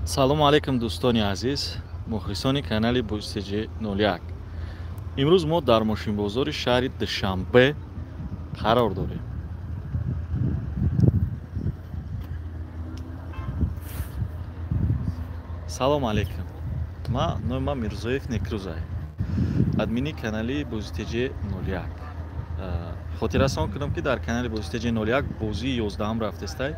салому алейкум дӯстони азиз, мухлисони канали Бустиҷи 01. имрӯз мо дар мошинбозори шаҳри Душанбе қарор дорем. салому алейкум. Нома Мирзоев Некрузай, админи канали Бустиҷи 01. хотиррасон кунам ки дар канали Бустиҷи 01 бозии 11 рафтестай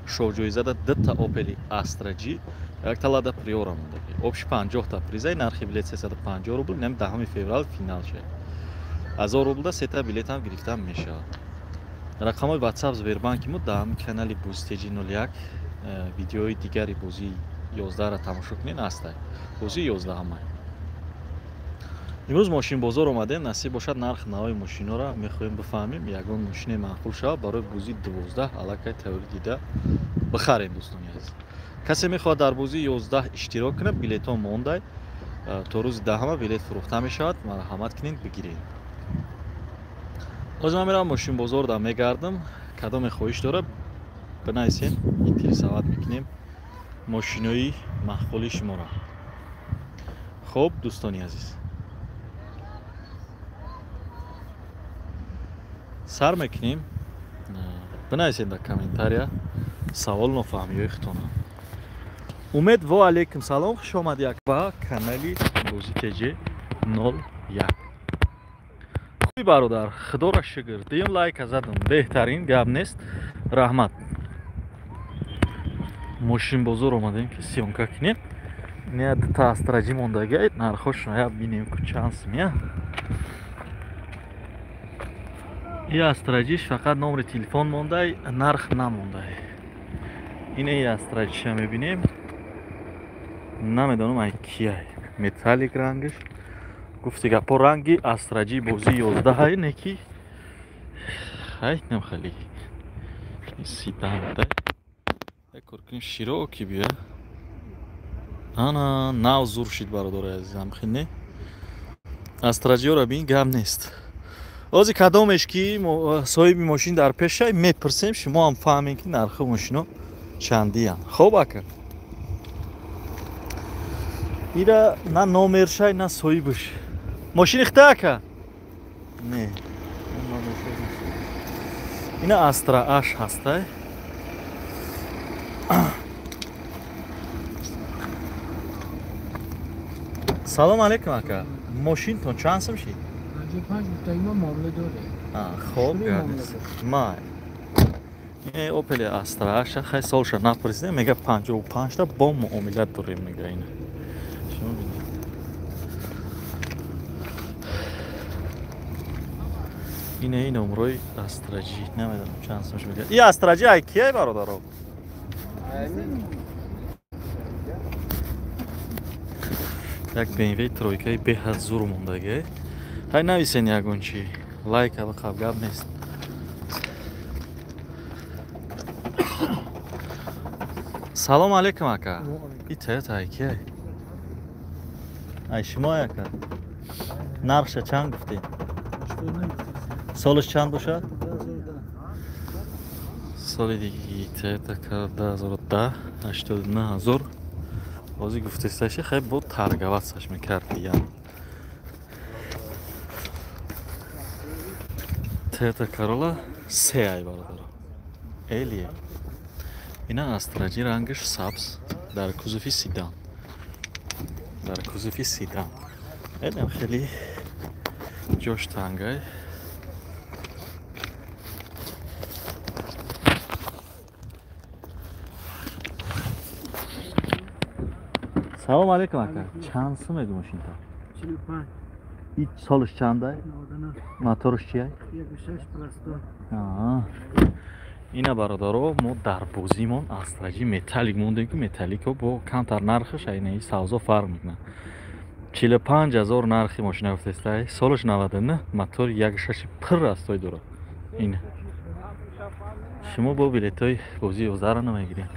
шоҳҷоизада 2 Opel Astra G, 1 Lada Priora мондаги. Общи 50 призай, нархи билет 350 рубл, нем 10 феврал финал шед. 1000 рублда 3 билет ҳам гирифта мешавад. Рақамҳои WhatsApp Сбербанки мо дар канали Бустиҷи 01 видеои дигари бозии 11-ра тамошо кунед астай. Бозии 11 ҳамай. имрӯз мошинбозор омадем, насиб бошад нарх навои мошиноро мехоҳем бифаҳмем, ягон мошине маъқул шавад барои бозии 12 аллакай таври дида бихарем. дӯстони азиз, касе мехоҳад дар бозии 11 иштирок кунад, билетҳо мондай то рӯзи 10 билет фурӯхта мешавад, марҳамат кунед бигиред. ҳозир ман меравам мошинбозорда мегардам, кадоме хоҳиш дорад бинависен, интересоват мекунем мошинои маъқули шуморо. хуб дӯстони азиз, сар мекунем, бинависен дар комментария савол нофаҳмиёи худтона. умед ва алейкум салом, хуш омадед ба канали Бустиҷи 01. хуби бародар, худоро шукр, дим лайка задам, беҳтарин гап нест, раҳмат. мошинбозор омадем ки сёнка кунем. не дута Astra G мондаги, нархошро я бинем ку чанд сум я. и Astra G фақат номери телефон мондай, нарх намондай. ина и Astra G ша мебинем, намедонам ай кияй, металлик рангиш, гуфти гапо ранги Astra G бози 11 не ки хай нем хали сидантай якоркин широки бия ана нав зур шид бародари азизам хине Astra G-ро бин гап нест. ҳозир кадомеш ки соҳиби мошин дар пешай мепурсем, шумо ҳам фаҳмед ки нархи мошино чандиян. хуб ака, ира на номершай на соҳибиш мошини хита ака. не ина Astra H ҳастай. салому алейкум ака, мошинтон чанд сум шид? 55 гуфтаима маомила дорем. хуб гардис май Opel Astra H хай солша напурсидем, мега 55 та бо муомила дорем мега ина. шумо бинед. ина номерои Astra G намедонам чанд сумш мега. и Astra G ай кияй бародаро? як BMW тройкаи беҳад зур мондаги. ҳай нависен ягон чи лайка бақаб гап нест. салому алейкум ака. и Toyota ай кияй? ай шумо ака? нархша чанд гуфтед? солиш чанд бошад? соли диги Toyota 2010 89000. ҳозир гуфтесташа хай бо таргаватсаш мекардия. Toyota Corolla 3 ай бародаро. элие. ина Astra G рангиш сабз дар кузуфи сидан. эдем хеле ҷош тангай. салому алейкум ака. чанд сум эду мошинта? 45. и солиш чандай? моториш чияй? 16 плюс 100. ина бародаро мо дар бозимон Astra G металлик мондем ки металлико бо камтар нархаш айнаи савзо фарқ мекунад. 45000 нархи мошина гуфтестай, солиш 99, мотори 1.6 пир астой дорад. ина шумо бо билетои бозии 11 намегиред.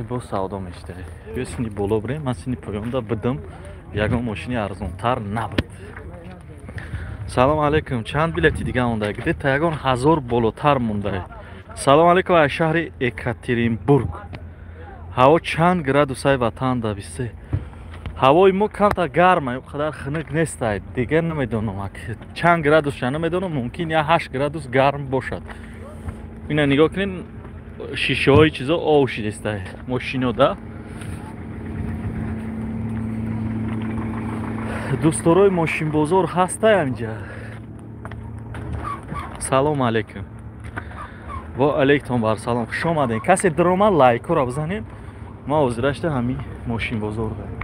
бо савдо мешитаед. биё сини боло бирем, ман сини поёнда бидам ягон мошини арзонтар набуд. салому алейкум, чанд билети дига мондаед? гидед та ягон 1000 болотар мондаед. салом алейкум аз шаҳри Екатеринбург. ҳаво чанд градусай ватан дависе? ҳавои мо камтар гарма, ин қадар хунук нестай. Дигар намедонам чанд градусша намедонам, мумкин я 8 градус гарм бошад. Ина нигоҳ кунед, шишаҳои чизо ов шидестай мошинода. дӯстдорои мошинбозор ҳастай анҷа? салом алейкум. ва алейкум барсалом, хуш омадед. касе диромад лайкора бизанед. ма ҳозирашта ҳамин мошинбозор дорам.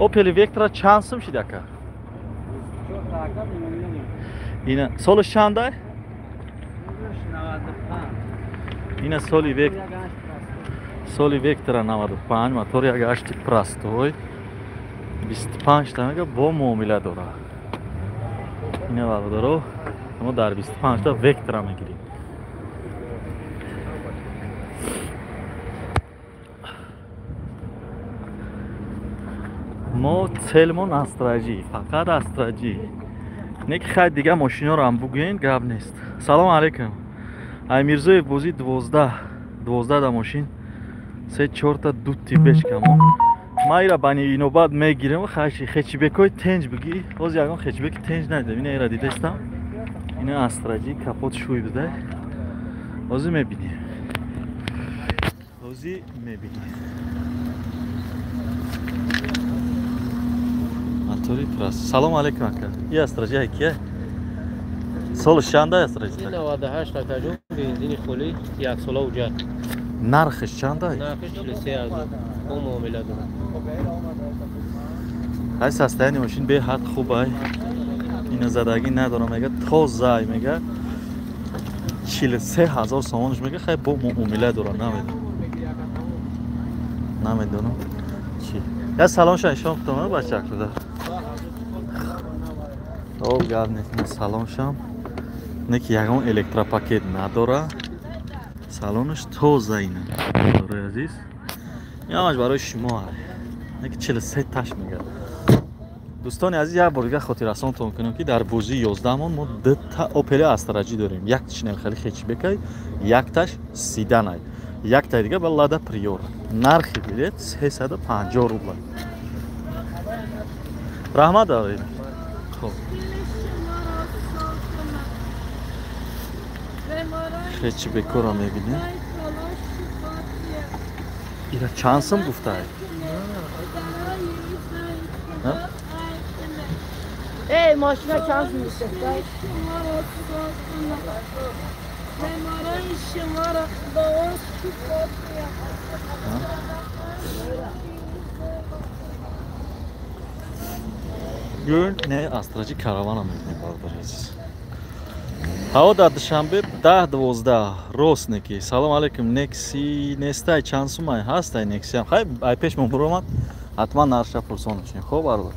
Opel Vectra чанд сум шид ака? Ина солиш чандай? 95. Ина соли Vectra 95, мотор 1.8 простой. 25 та мега бо муомила дора. Ина бародаро, мо дар 25 та Vectra мегирем. мо целмон астраҷӣ, фақат астраҷӣ. Не ки хай дига мошиноро ҳам бугӯен, гап нест. Салом алейкум. Ай Мирзоев бози 12 да мошин 3-4 та дути бешкамон. ма ира бани инобат мегирем, хаши хечбекои тенҷ бигӣ. Ҳоз ягон хечбеки тенҷ надидам. Ина ира дидастам. Ина астраҷӣ, капот шӯй будай. Ҳозир мебинем. Салом алейкум ака. Я астраҷа кия? Солиш чанда астраҷа? 98 акаҷон, бензини хӯли 1 сола уҷат. Нархиш чанда? Нархиш 30000. Бо муомила дорад. ҳай састаяни мошин беҳад хуб ай. Ина задагӣ надорам, мега тоза мега 43000 сомонш мега, хай бо муомила дорад, намедонам чӣ. Я саломша ишон кутам бачак буда. О, гап нест, салоншам. Неки ягон электропакет надора. Салонш тоза ина. Дорай азиз. Ямаш барои шумо ай. Неки 43 таш мегад. дӯстони азиз, як бор дига хотиррасонтон кунем ки дар бозии 11мон мо 2 та Opel астраҷӣ дорем. Якташ намехали хечбекай, якташ седанай. Якта дига ба Lada Priora. Нархи билет 350 рубл. Раҳмат доред. Хуб. Хечбекора мебинем. ира чанд сум гуфтай? Ey maşına çans mı istedik? Gör ne astracı karavana mevne bardarız. Hava da duşanbe 10-12 Rosneki. Salam aleyküm. Nexi nestay chansumay hastay Nexi. Hay ay peş mumromat. Atman narşa purson için. Xo'p barbar.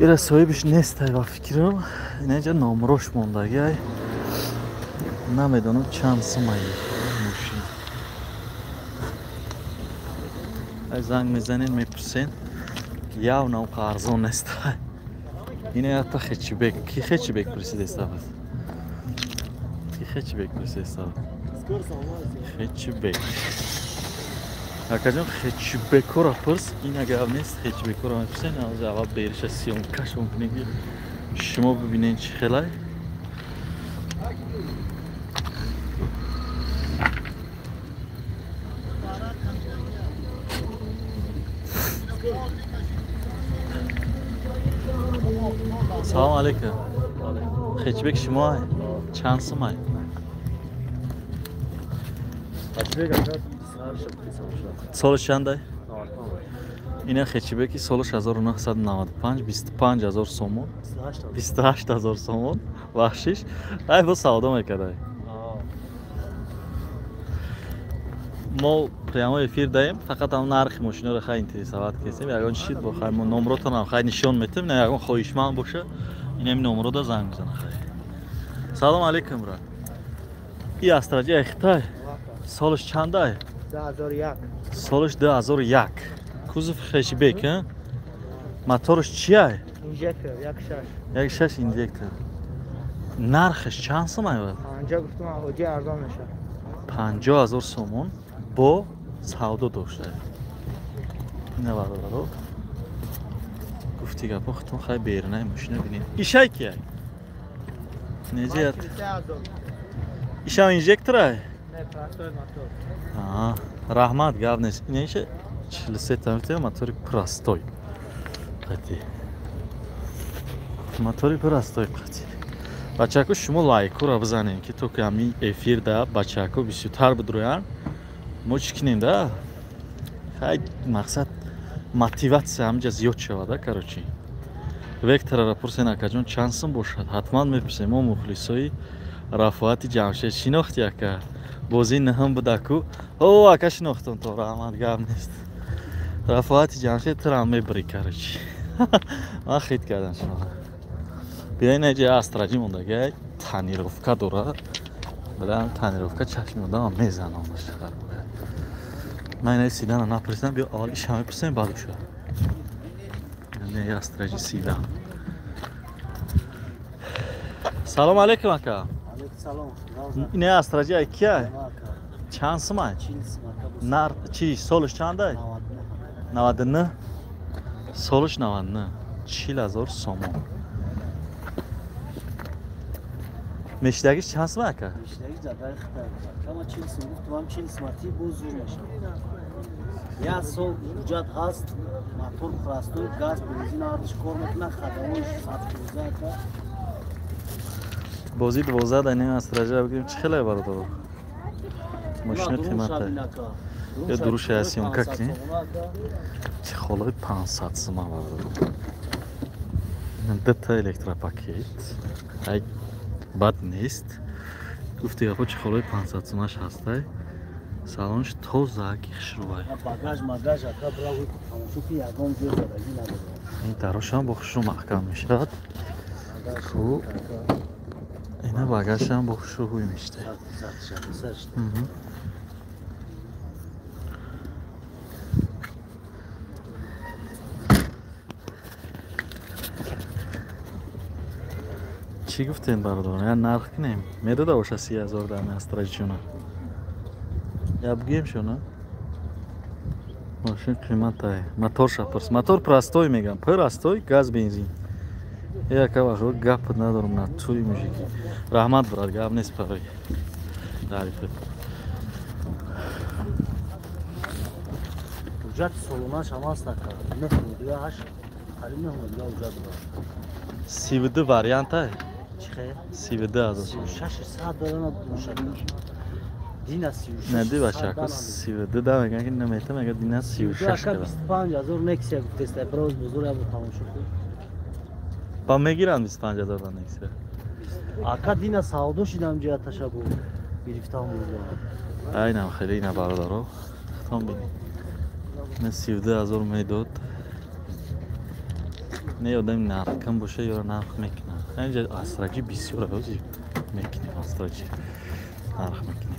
ира соҳибиш нестай ва фикрам инҷа номрош мондагиай намедонам чанд сумаи мошин ай занг мезанен мепурсен явнам арзон нестай ина ята хечбек ки хечбек присидестабад ки хечбек присидестабад хечбек акаҷон хечбекора пурс ина гап нест хечбекора мепурсен ҳозир аввал бериша сиёмкашон кунем шумо бибинен чӣ хелай салом алейкум хечбек шумоай чанд сумай солиш чандай? Ина хечбеки солиш 1995 25000 сомон 28000 сомон бахшиш ай бо савдо мекардай мо прямо эфир даем фақат ҳам нархи мошиноро хай интересоват кесем ягон чиз бо хай мо номротонам хай нишон метем на ягон хоҳишманд боша инами номрода занг мезана хай салом алейкум бра и астраҷа эхтай солиш чандай 2001 солиш 2001 кузов хечбек моторш чиай инжектор 1.6 1.6 инжектор نرخش چند سومه بود؟ 50 گفتم اوجی ارزان نشه. 50,000 سومون با سودا داشته. اینه برادرو. گفتی که پختون خیلی بیرونه ماشین ببینید. ایشای کیه؟ نجات. ایشا اینجکتره؟ نه پراستوی موتور. رحمت گاب نیست. اینشه 43 تا موتور پراستوی. قطعی. موتور پراستوی قطعی. بچه‌ها شما لایک رو بزنین که تو کمی افیر دا بچه‌ها بیشتر بدرویان. ما چی کنیم دا؟ خیلی مقصد мотивация همجا زیاد شده کاروچی. وکتر را پرسیدن که جون چانسم باشد. حتما میپرسیم ما مخلصای رفاقت جمشید شناختی که بازی نهم بوده کو. او اکا شناختم تو رحمت گاب نیست. رفاقت جمشید ترام میبری کاروچی. من خیلی کردم شما. بیاین اینجا استراجی مونده که تانیروفکا داره. بدم تانیروفکا چشم مونده میزنم مشخص. من این سیدان نپرسیدم بیا آلی شما پرسیم بعدو شد. نه استراجی سیدان. سلام علیکم اکا. علیکم سلام. این استراجی کیه؟ چند سمای؟ نر چی سالش چنده؟ 99. سالش 99. 40,000 سومون. مشتاقش چند سمای اکا؟ مشتاقی جدای خطر. کما 40 سوم تو هم 40 سمتی بزرگ میشه. یا سو وجود هست موتور پراستوی گاز بنزین آتش کار میکنه خدماتش 115 تا بازی 12 دنیا استراجی بگیم چه خیلی برادر ماشین قیمته یا دروش اسیون کاکی چه خالای 500 سوم برادر دو تا الکتروپاکت ای بد نیست گفتی یا چه خالای 500 سومش هسته سالنش توزه که خشروبای باگاژ اکا براوی شوفی یادم جور دادی نداره این دروش هم با خشرو محکم میشد خوب اینا باگاژ هم با خشرو خوبی میشته چی گفتین برادران؟ یا نرخ کنیم؟ میداده باشه 30,000 دم استراجی چونه یا بگیم شونه؟ ماشین قیمت های موتور شپرس موتور پراستوی میگم پراستوی گاز بنزین یا که باشه گپ ندارم نه توی میشه که رحمت براد گپ نیست پرای تعریفت وجود سولوناش هم هست نکرد نفهم دیگه هش خیلی نفهم دیگه وجود داره 32 واریانت های چی خیلی؟ 32 از 6 ساعت دارن دینا 36 ندی باشه که 32 دا میگن که نمیته میگه دینا 36 کرد 25,000 نکس یک تست پروز بزرگ بود تمام شد با میگیرن 25,000 دا نکس اکا دینا سعودو شدم جا تشابه گرفتم بود اینم خیلی اینا برادرو خطام بینی من 32,000 میداد نه یادم نرخ کم باشه یا نرخ میکنه اینجا استراجی بسیار روزی میکنیم استراجی نرخ میکنیم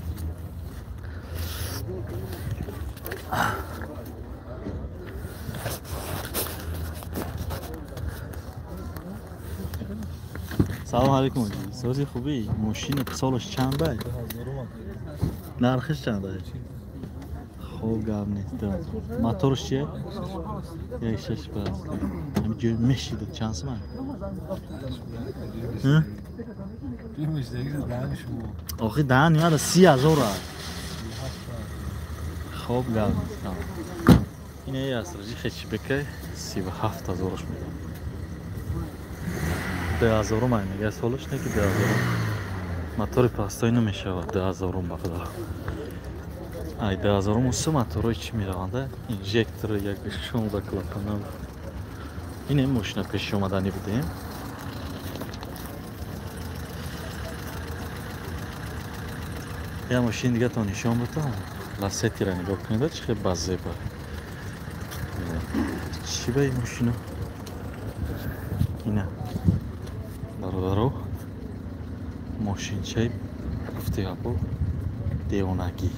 سلام علیکم سازی خوبی ماشین سالش چنده نرخش چنده خوب گام نیست موتورش چیه یک شش پلاس همینجوری میشید چانس من آخه دهن یاد 30,000 خوب گام نیست اینه یه استراجی خیلی بکه 37,000 میده 10,000 من میگه سالش نه که 10,000 موتور پاستای نمیشه 10,000 بخدا ای 10,000 موسی موتوری چی میروانده اینجکتور یک شون دا کلاپنه این ماشین پیش اومدنی بودیم یا ماشین دیگه تا نشان بودم لاستی را نگاه کنید چه خیلی بازه با چی به این ماشینو اینه برادرو ماشین چه گفته ها با دیونگی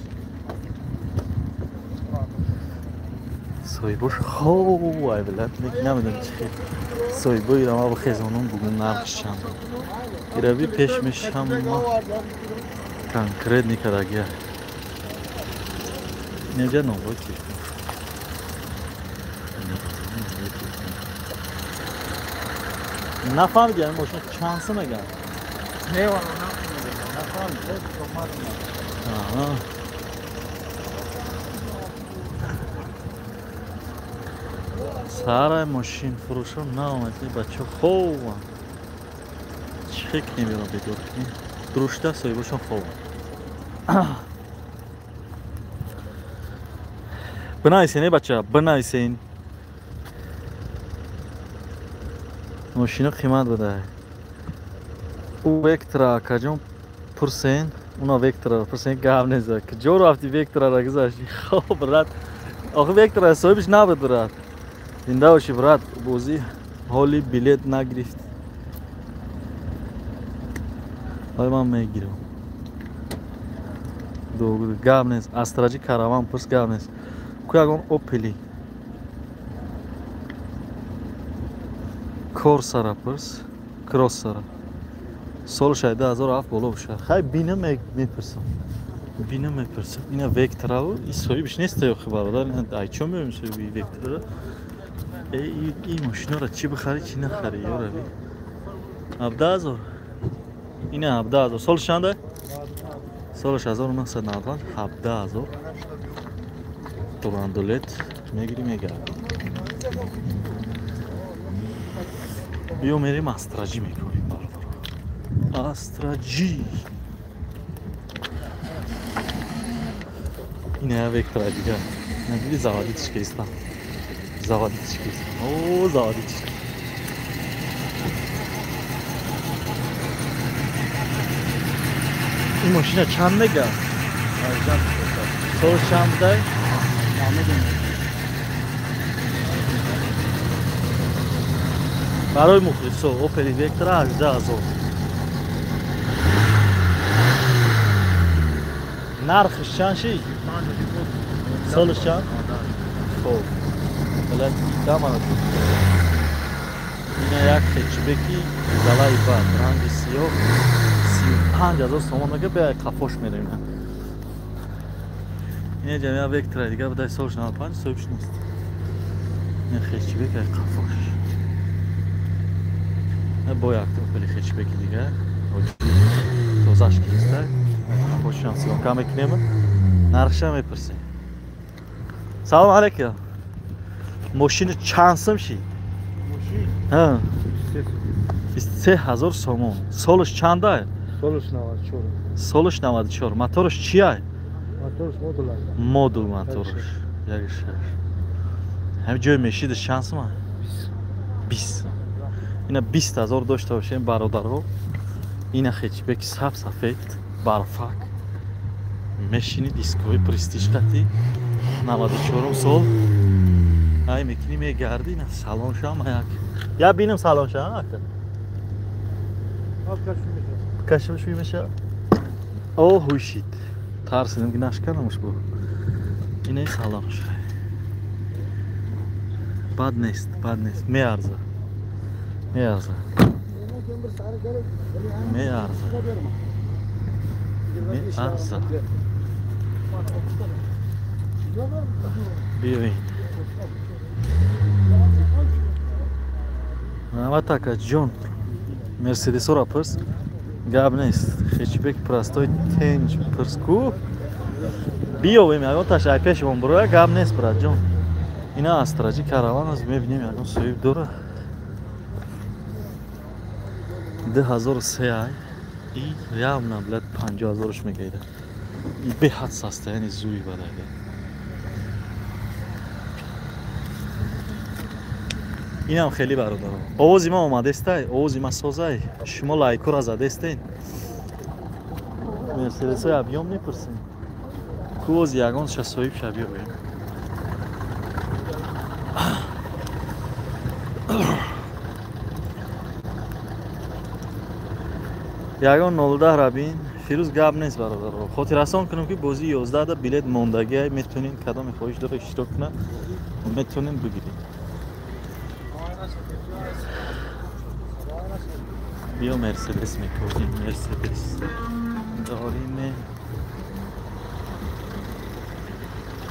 سایبوش خوب وای بلد نمیدونم چی سایبوی را ما با خیزانون بگون نرخش چند گروی پیشمش هم کنکرت نکرده اینجا نوبای کیف نفهمیدی این ماشین چانسه مگه؟ نه والا نفهمیدم. سارا ماشین فروشان نه آمدی بچه خوب چک نمیرم بدور درشته سایباشون خوب بنایسین بچه بنایسین ماشین قیمت بده او وکترا کجا پرسین اونا وکترا پرسین گام نیزه کجا رفتی وکترا را گذاشتی خوب برات آخه وکترا سایبش نبود برات زنده باشی برات بوزی حالی بلیت نگرفت های من میگیرم دو گام نیست استراجی کاروان پرس گام نیست کوی اگون اوپلی کورسارا پرس کروسارا سال شاید 2007 بالا بشه خیلی بینم میپرسم بینم میپرسم اینا وکترا و این سایبش نیست یا برادر ای چون میبینم سایبی وکترا این ماشینا را چی بخری چی نخری یا روی 17,000 اینه 17,000 سالش چنده؟ سالش 1990 17,000 براندولت میگیری میگرد بیو میریم استراجی میکنیم برادر استراجی اینه وکترا دیگه نمیدی زوادی تشکیستم زوادی تشکیستم اوه زوادی تشکیستم این ماشین چند میگه؟ سال چند ده؟ برای مخلصا اوپلی وکترا 18,000 نرخش چند شی؟ سالش چند؟ خوب بلد کم آنه اینه یک خیچبکی زلای بد رنگ سیاه 35,000 تومان مگه به کفاش میره اینه اینه جمعه وکترا دیگه بده سالش 95 سایبش نیست این خیچبک کفاش باید اوپلی خیچبکی دیگه توزش کلیسته کفاش شانسی هم کم اکنیم نرخش هم میپرسیم سلام علیکم ماشین چانسم شی؟ ماشین؟ ها 23,000 تومان سالش چنده؟ سالش 94 سالش 94 موتورش چیه؟ موتورش مدل است مدل موتورش یک شش همه جای میشید شانس ما 20 اینا 20,000 داشته باشیم برادرها اینا خیچبک سفید برفک ماشین دیسکوی پرستیژ قطعی 94 سال ای میکنی میگردی نه سالانش هم یک یا بینم سالانش هم اکتر کشمش میشه اوه هوشید ترسیدم که نشکنمش بود اینه سالانش بد نیست میارزه بیاین محمد تاکا جون مرسیدس را پرس گاب نیست خیچبک پرستای تنج پرس کو بیاویم اگه تشای پیشمون برای گاب نیست برای جون اینا استراجی کاروان از میبینیم اگه سویب دوره 2003 ای ریام نبلد 50,000ش میگیره این به حد سسته یعنی زوی بده این هم خیلی برادرم آوازی ما اومده استه آوازی ما سازه شما لایکو را زده استین مرسیدس های ابیام میپرسیم کوز یگان شسویب شبیه بیم یگان 19 را بین فیروز گاب نیست برادر خاطر رسان کنم که بازی 11 بلیت موندگی میتونین کدام خواهش داره اشتراک کنه میتونین بگیرید بیا مرسدس میکنیم. مرسدس داریم.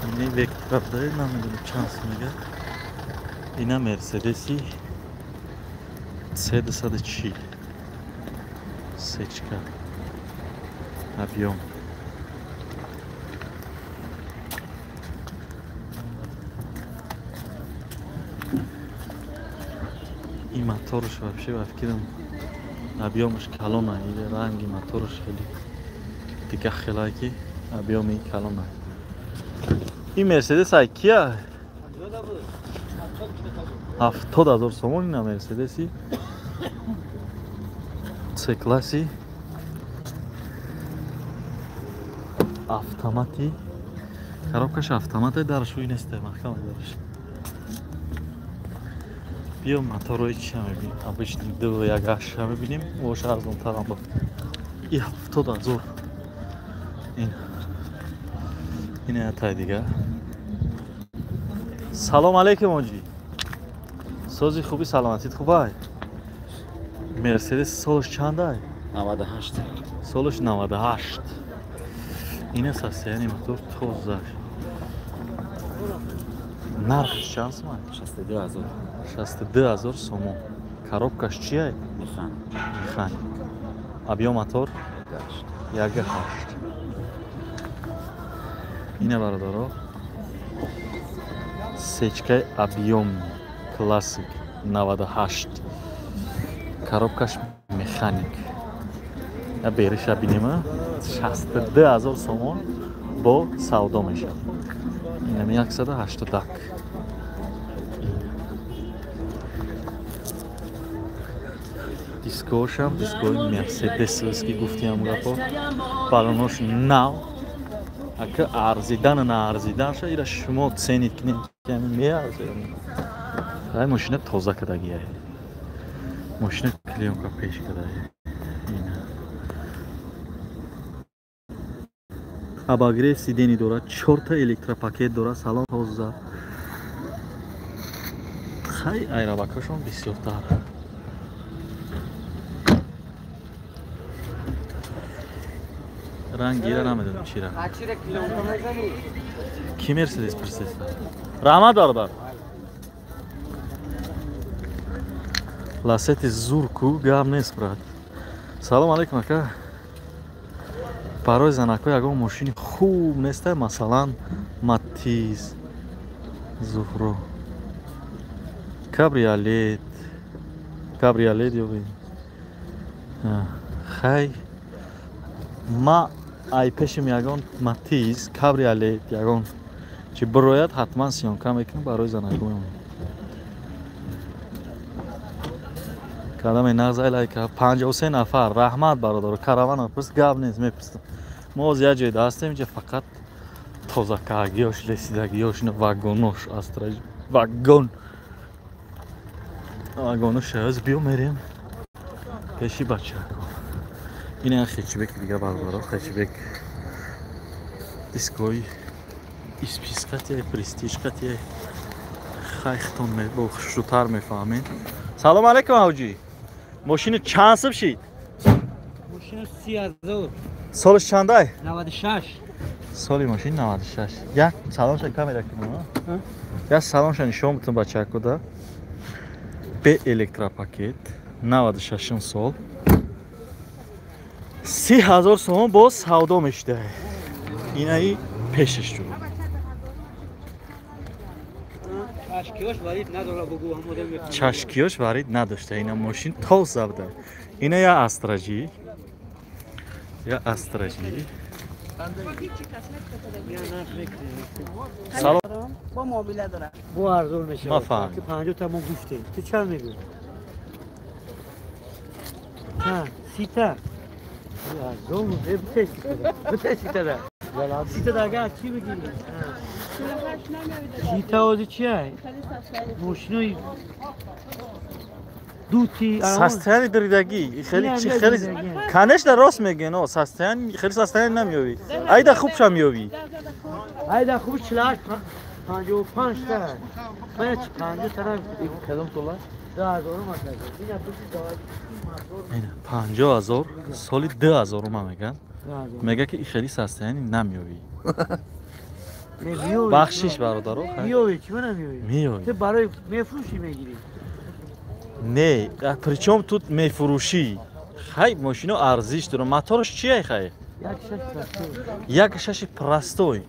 همین وکتور داره، نمیدونم چند میگه. اینا مرسدسی 340 سچکا объем. И моторш вообще вафкирам объемш калона, или ранги моторш хели дика хелаки объеми калона. И Мерседес ай кия 70000 сомон на Мерседеси C класси автомати. коробкаш автомат дар шуй нест, махкам дарш. بیا موتور چی می‌بینیم؟ обычный دو یک اش می‌بینیم. واش ارزون تر هم بود. این 70000. این تا دیگه. سلام علیکم آجی. سازی خوبی، سلامتیت خوبه؟ مرسدس سالش چنده؟ 98. سالش 98. این است یعنی موتور توزه. نرخش چند سومه؟ 62000. 62000 сомон. коробкаш чие? механик. объем мотор 1.8. ине бародаро сечкаи объем классик 98. коробкаш механик. я бериша бинема 62000 сомон бо савдо мешавад. инам 180. дискошам дискои мерседесовски гуфтиам гапо балонош нав ака арзидан на арзиданша ира шумо ценит кинем ками меарзем. ай машина тоза кадагия, машина клиенка пеш кадагия. ина абагре сидени дора, 4 та электропакет дора. салон тоза. хай айрабакашон бисёртар. رنگی را نمیدونم چی را. کی مرسدس پرسیست؟ رحمت برادر. لاستی زور کو گام نیست برات. سلام علیکم اکا. برای زنکای اگه ماشین خوب نیسته، مثلا ماتیز، زهرو، کابریالت یا بین. خی ما ай пешим ягон матиз кабриолет ягон чи бирояд ҳатман сиёнка мекунам барои занагоям. кадаме нағзайлайка 53 нафар. раҳмат бародар. каравана пирс гап нест мепирсам. мо оз як ҷойда ҳастем, инҷа фақат тозакаагиёш, лесидагиёш, вагонош астра вагонош шаёз биё мерем пеши бачако. این خیچبک دیگه بردارم. خیچبک دیسکوی اسپیسکتیه پرستیجکتیه خیختون با شوتر میفهمین. سلام علیکم اوجی. ماشین چند سب شید؟ ماشین 30000. سالش چنده؟ 96. سالی ماشین 96. یک سلام شد کامیرا کنم. یک سلام شد نشون بتون بچه کده. به الکتروپاکت 96 سال. 30000 сомон боз савдо мешуда. инаи пешаш ҷо. чашкиёш варид надошта. ина мошин тоза буда. ина я астражи. салом. با موبیله داره. بو ارزون میشه. ما فهم. تو 50 تا ما گفتیم. تو چند میگی؟ ها 30 تا. ارزون بتشی تا. سی تا داگه چی بگیری؟ سی تا وزی چیه؟ ماشینای دوتی ساستانی دریدگی خیلی چی خیلی کنش در راست میگه نه. ساستانی خیلی ساستانی نمیوی. ایده خوبش میوی. ایده خوب 48 55 تا. من 50 تا کدام تولا؟ اینا 50,000 سالی 10,000 ما میگن میگه که این خیلی سسته یعنی نمیوی بخشش برادر میوی چی نمیوی میوی تو برای میفروشی میگیری نه پرچم تو میفروشی خیلی ماشینا ارزش داره موتورش چیه خیلی یک شش پرستوی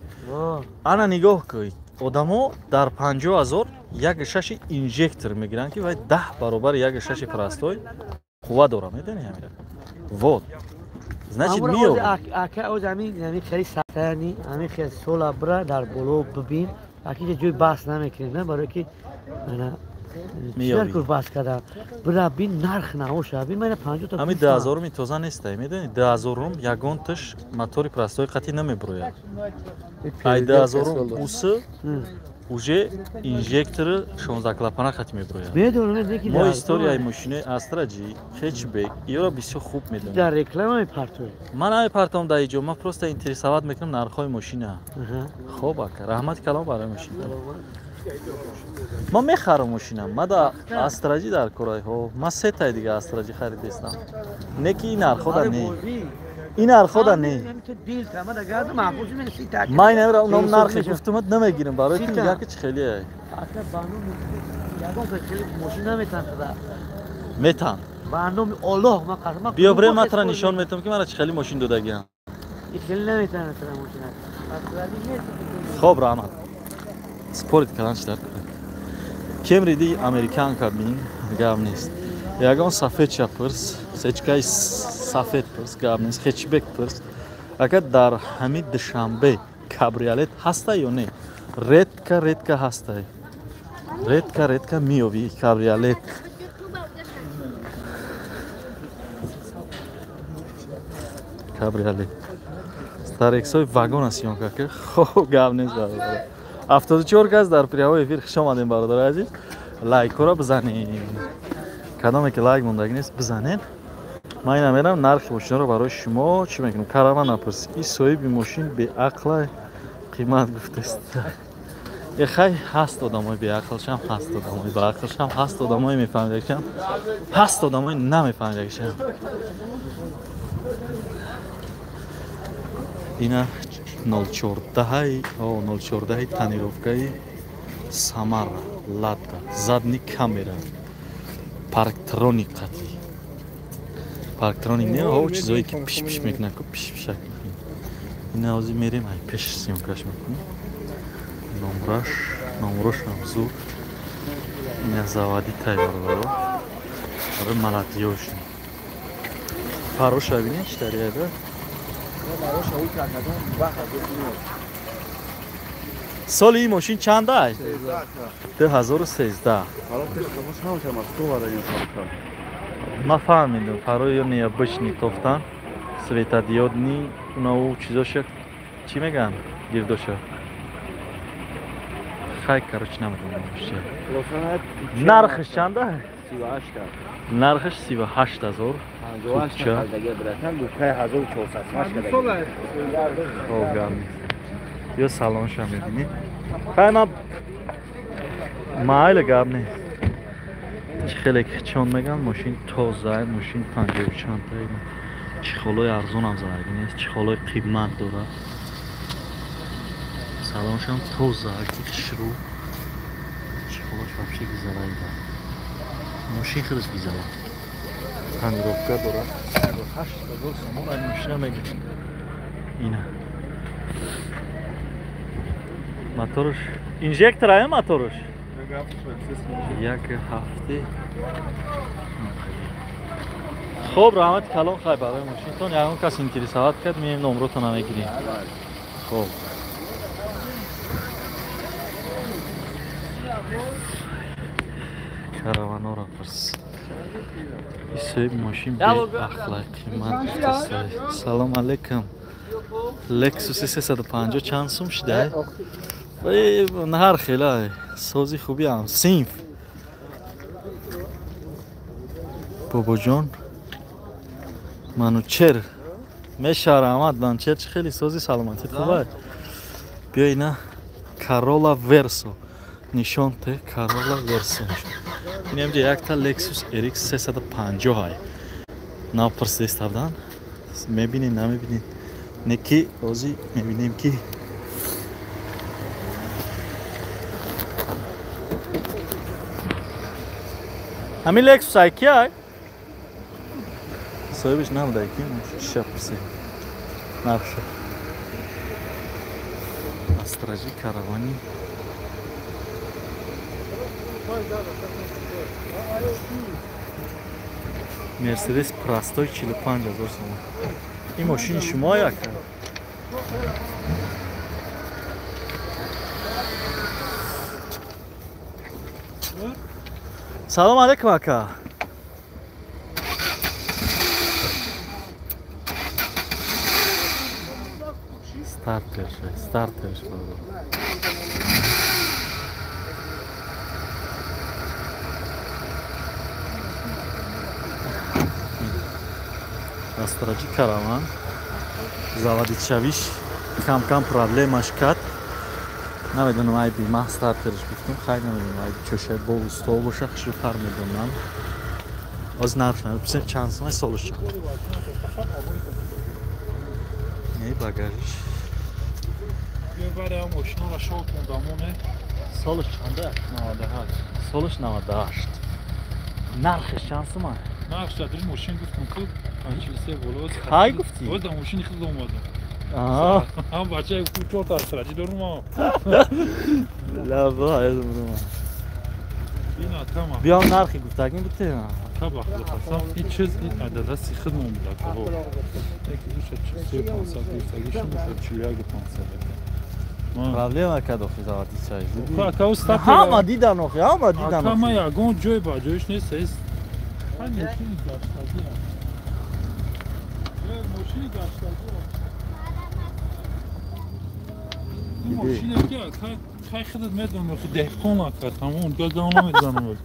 انا نگاه کنید آدما در 50,000 یک شش اینجکتور میگیرن که 10 برابر یک شش پرستوی قوه داره میدونی همین وود значит میو اکه او زمین خیلی سخته یعنی همین خیلی سولا برا در بلو ببین اکی جوی بحث نمیکنیم نه برای که من چیکار کار بحث کردم برا بین نرخ نهوشه بین من 50 تا همین 10,000 می توزن نیست میدونی 10,000 یگان تش موتور پرستوی قطعی نمیبروید 10,000 اوسه уже инжектор 16 клапана хатми брояд. Медонам деки мо историяи мошини Астраджи хечбек иёро бисёр хуб медонам. Дар реклама мепартои. Ман намепартам дар иҷо, ман просто интересоват мекунам нархҳои мошина. Хоб ака, раҳмати калом барои мошина. Ман мехарам мошина, ман дар Астраджи дар кораиҳо, ман се таи дига Астраджи харидистам. Не ки ин нархҳо не. این ارخودا نه من نمیرم اونم نرخی گفتم نمیگیرم برای که میگه که خیلیه میتن برنامه الله ما قسم بیا برای من ترا نشان میدم که من چه خیلی ماشین دادگی ام خیلی نمیتونه ترا ماشین خوب رحمت سپورت کردن چطور کمری دی امریکان کابین گام نیست یگان سفید چپرس سچکای سفید پرس گام نیست هچبک پرس اگر در همین دوشنبه کابریالت هسته یا نه редко هسته редко میوی کابریالت کابریالت старексои вагон асиён ка ки хоб гап нест бародар 74 газ дар приҳавои эфир хуш омадем бародари азиз лайкҳоро бизанед кадоме ки лайк мондаги нест бизанед ман намерам нархи мошинаро барои шумо чӣ мекунам карама напурсӣ ин соҳиби мошин беақла қимат гуфтааст хай ҳаст одамои беақлшам ҳаст одамои баақлшам ҳаст одамои мефаҳмидагишам ҳаст одамои намефаҳмидагишам ина 014 тонировкаи Самара ладка задни камера парктроник қатӣ парктроник не ҳо чизое ки пиш мекунад ку пиш ина ҳозир мерем ай пеш сёмкаш мекунем номрош ҳам зуд ина завади тайёрдаро ара малатиёшум пароша бинед читарияда соли ин мошин чанд аст 2013 ма фаҳмидам фарои необычный тофтан светодиодни унао чизоша чӣ мегӯянд гирдоша хай короче намедонам нархш чанд аст нархш 38,000 ё салоншам мебинед хай ман майли гап нест чӣ хеле чон меган мошин тоза мошин 50 чандтаи чихолои арзонам зарги нест чихолои қимат дорад салоншам тоза шру чихолош вообще гизалаида мошин хеле гизала тонировка дорад 8,000 сомон ай мошина мегирад ина моторш инжектор ая моторш як ҳафте хоб раҳмати калон хай барои мошинтон ягон кас интересоват кард меем номротона мегирем хоб караванора пурс исоҳиби мошин беахлақӣ ман гуфтасай салом алейкум лексуси 350 чанд сум шуда нахар хела сози хубиам синф бобоҷон манучер мешарамад ланчер чи хели сози саломатит хуба биё ина Corolla Verso нишон те Corolla Verso این اینجا یک تا لکسوس RX 350 های ناو پرسیست هفتن میبینین نمیبینین نکی روزی میبینیم که همین لکسوس های کی های؟ صاحبش نبوده کی؟ شب پرسی نبشه استراجی کاروانی مرسدس پراستوی 45,000 تومان این ماشین شما یک سلام علیکم اکا starters Astroji karavan zavodichавиш кам проблемаш кад намедонам ай бима стартерш гуфтам хай намедонам ай чоша бо устол боша хишфар медонам аз нарфнам бисем чанд сомай солиш чанд не багажиш برای ماشینا را شو کن دامونه سالش چنده؟ 98 سالش 98 نرخش چند سومه؟ نرخش دادش ماشین گفتم که 53 ولوز خواهی گفتی؟ وزد ماشین خیلی اومده آها هم بچه کوچور تا استراجی دارم ها لا با ایدم روما بینا تمام بیام نرخی گفتگیم بوده تا بخت بخواستم هیچ چیز این عدده سی خدمه بوده که ها یکی دوشت 3500 گفتگیشون میشد 41 Проблема kada хизавати чай. Ка остапи. Ҳама дидан охи, ҳама дидан. Ҳама ягон ҷой ба ҷойш нест. Ҳамин машини гаштаги. Машини гаштаги. Машина ки кай хидат медонам ки деҳқон ака тамом гагона медонам.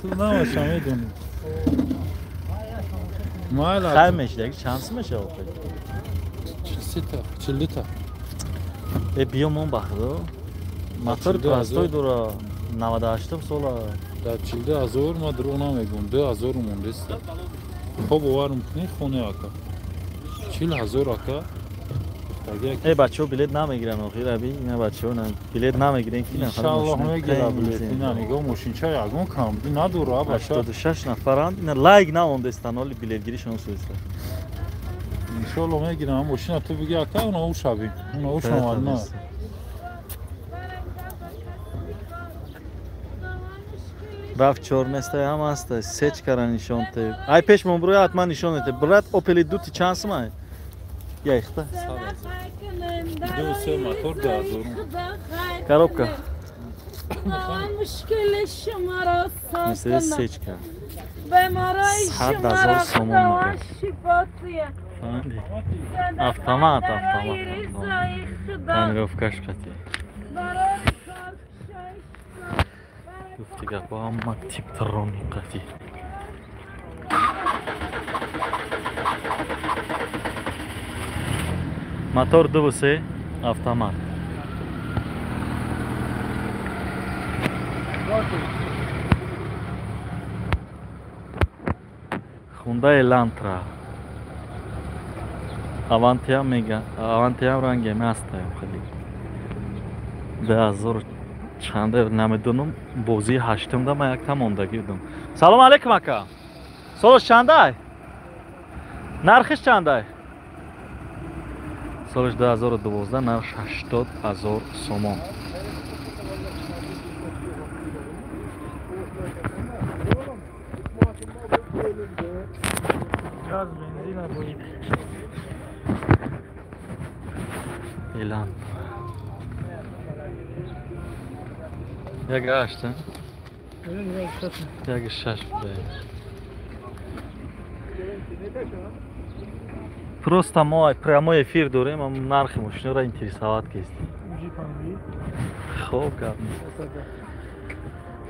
Ту намаша медонам. Майла. Хай мешдаги чанс меша охи. 40 та. بیامون بخدا мотор простой дура 98 сола дар 40000 ма дар она мегум 2000 мондест хоб оварм кунед хоне ака 40000 ака эй бачаҳо билет намегиран охир аби ина бачаҳо билет намегирен ки иншаллоҳ мегира билет ина нигоҳ мошинча ягон кам надура баша 86 нафаранд ина лайк намондестан оли билетгиришон суиста иншаллоҳ мегирам мошина ту биги ака уна ушави уна ушамадна раф чорместай ҳам аста сечкара нишонте ай пешмон бурои ҳатман нишонете брат опели дути чанд сумай яхта ду се мотор 2000 коробка مشکل شما را مثل سچکا به مرای شما را سومون شفاتیه автомат тонировкаш қати гуфтига ба мактиб тарони қати мотор 2 автомат Hyundai Elantra Avantya mega Avantya ранге маста хали 2000 чанде намедонам бози 8 да ма як тамондагӣ будам салом алейкум ака солош чандай нархиш чандай солош 2012 нарх 80000 сомон газ бензина будет Elan. Jak aştın? Jak şaş be. Просто прямой эфир дорем, а нархи машинора интересовать есть. Хо, как.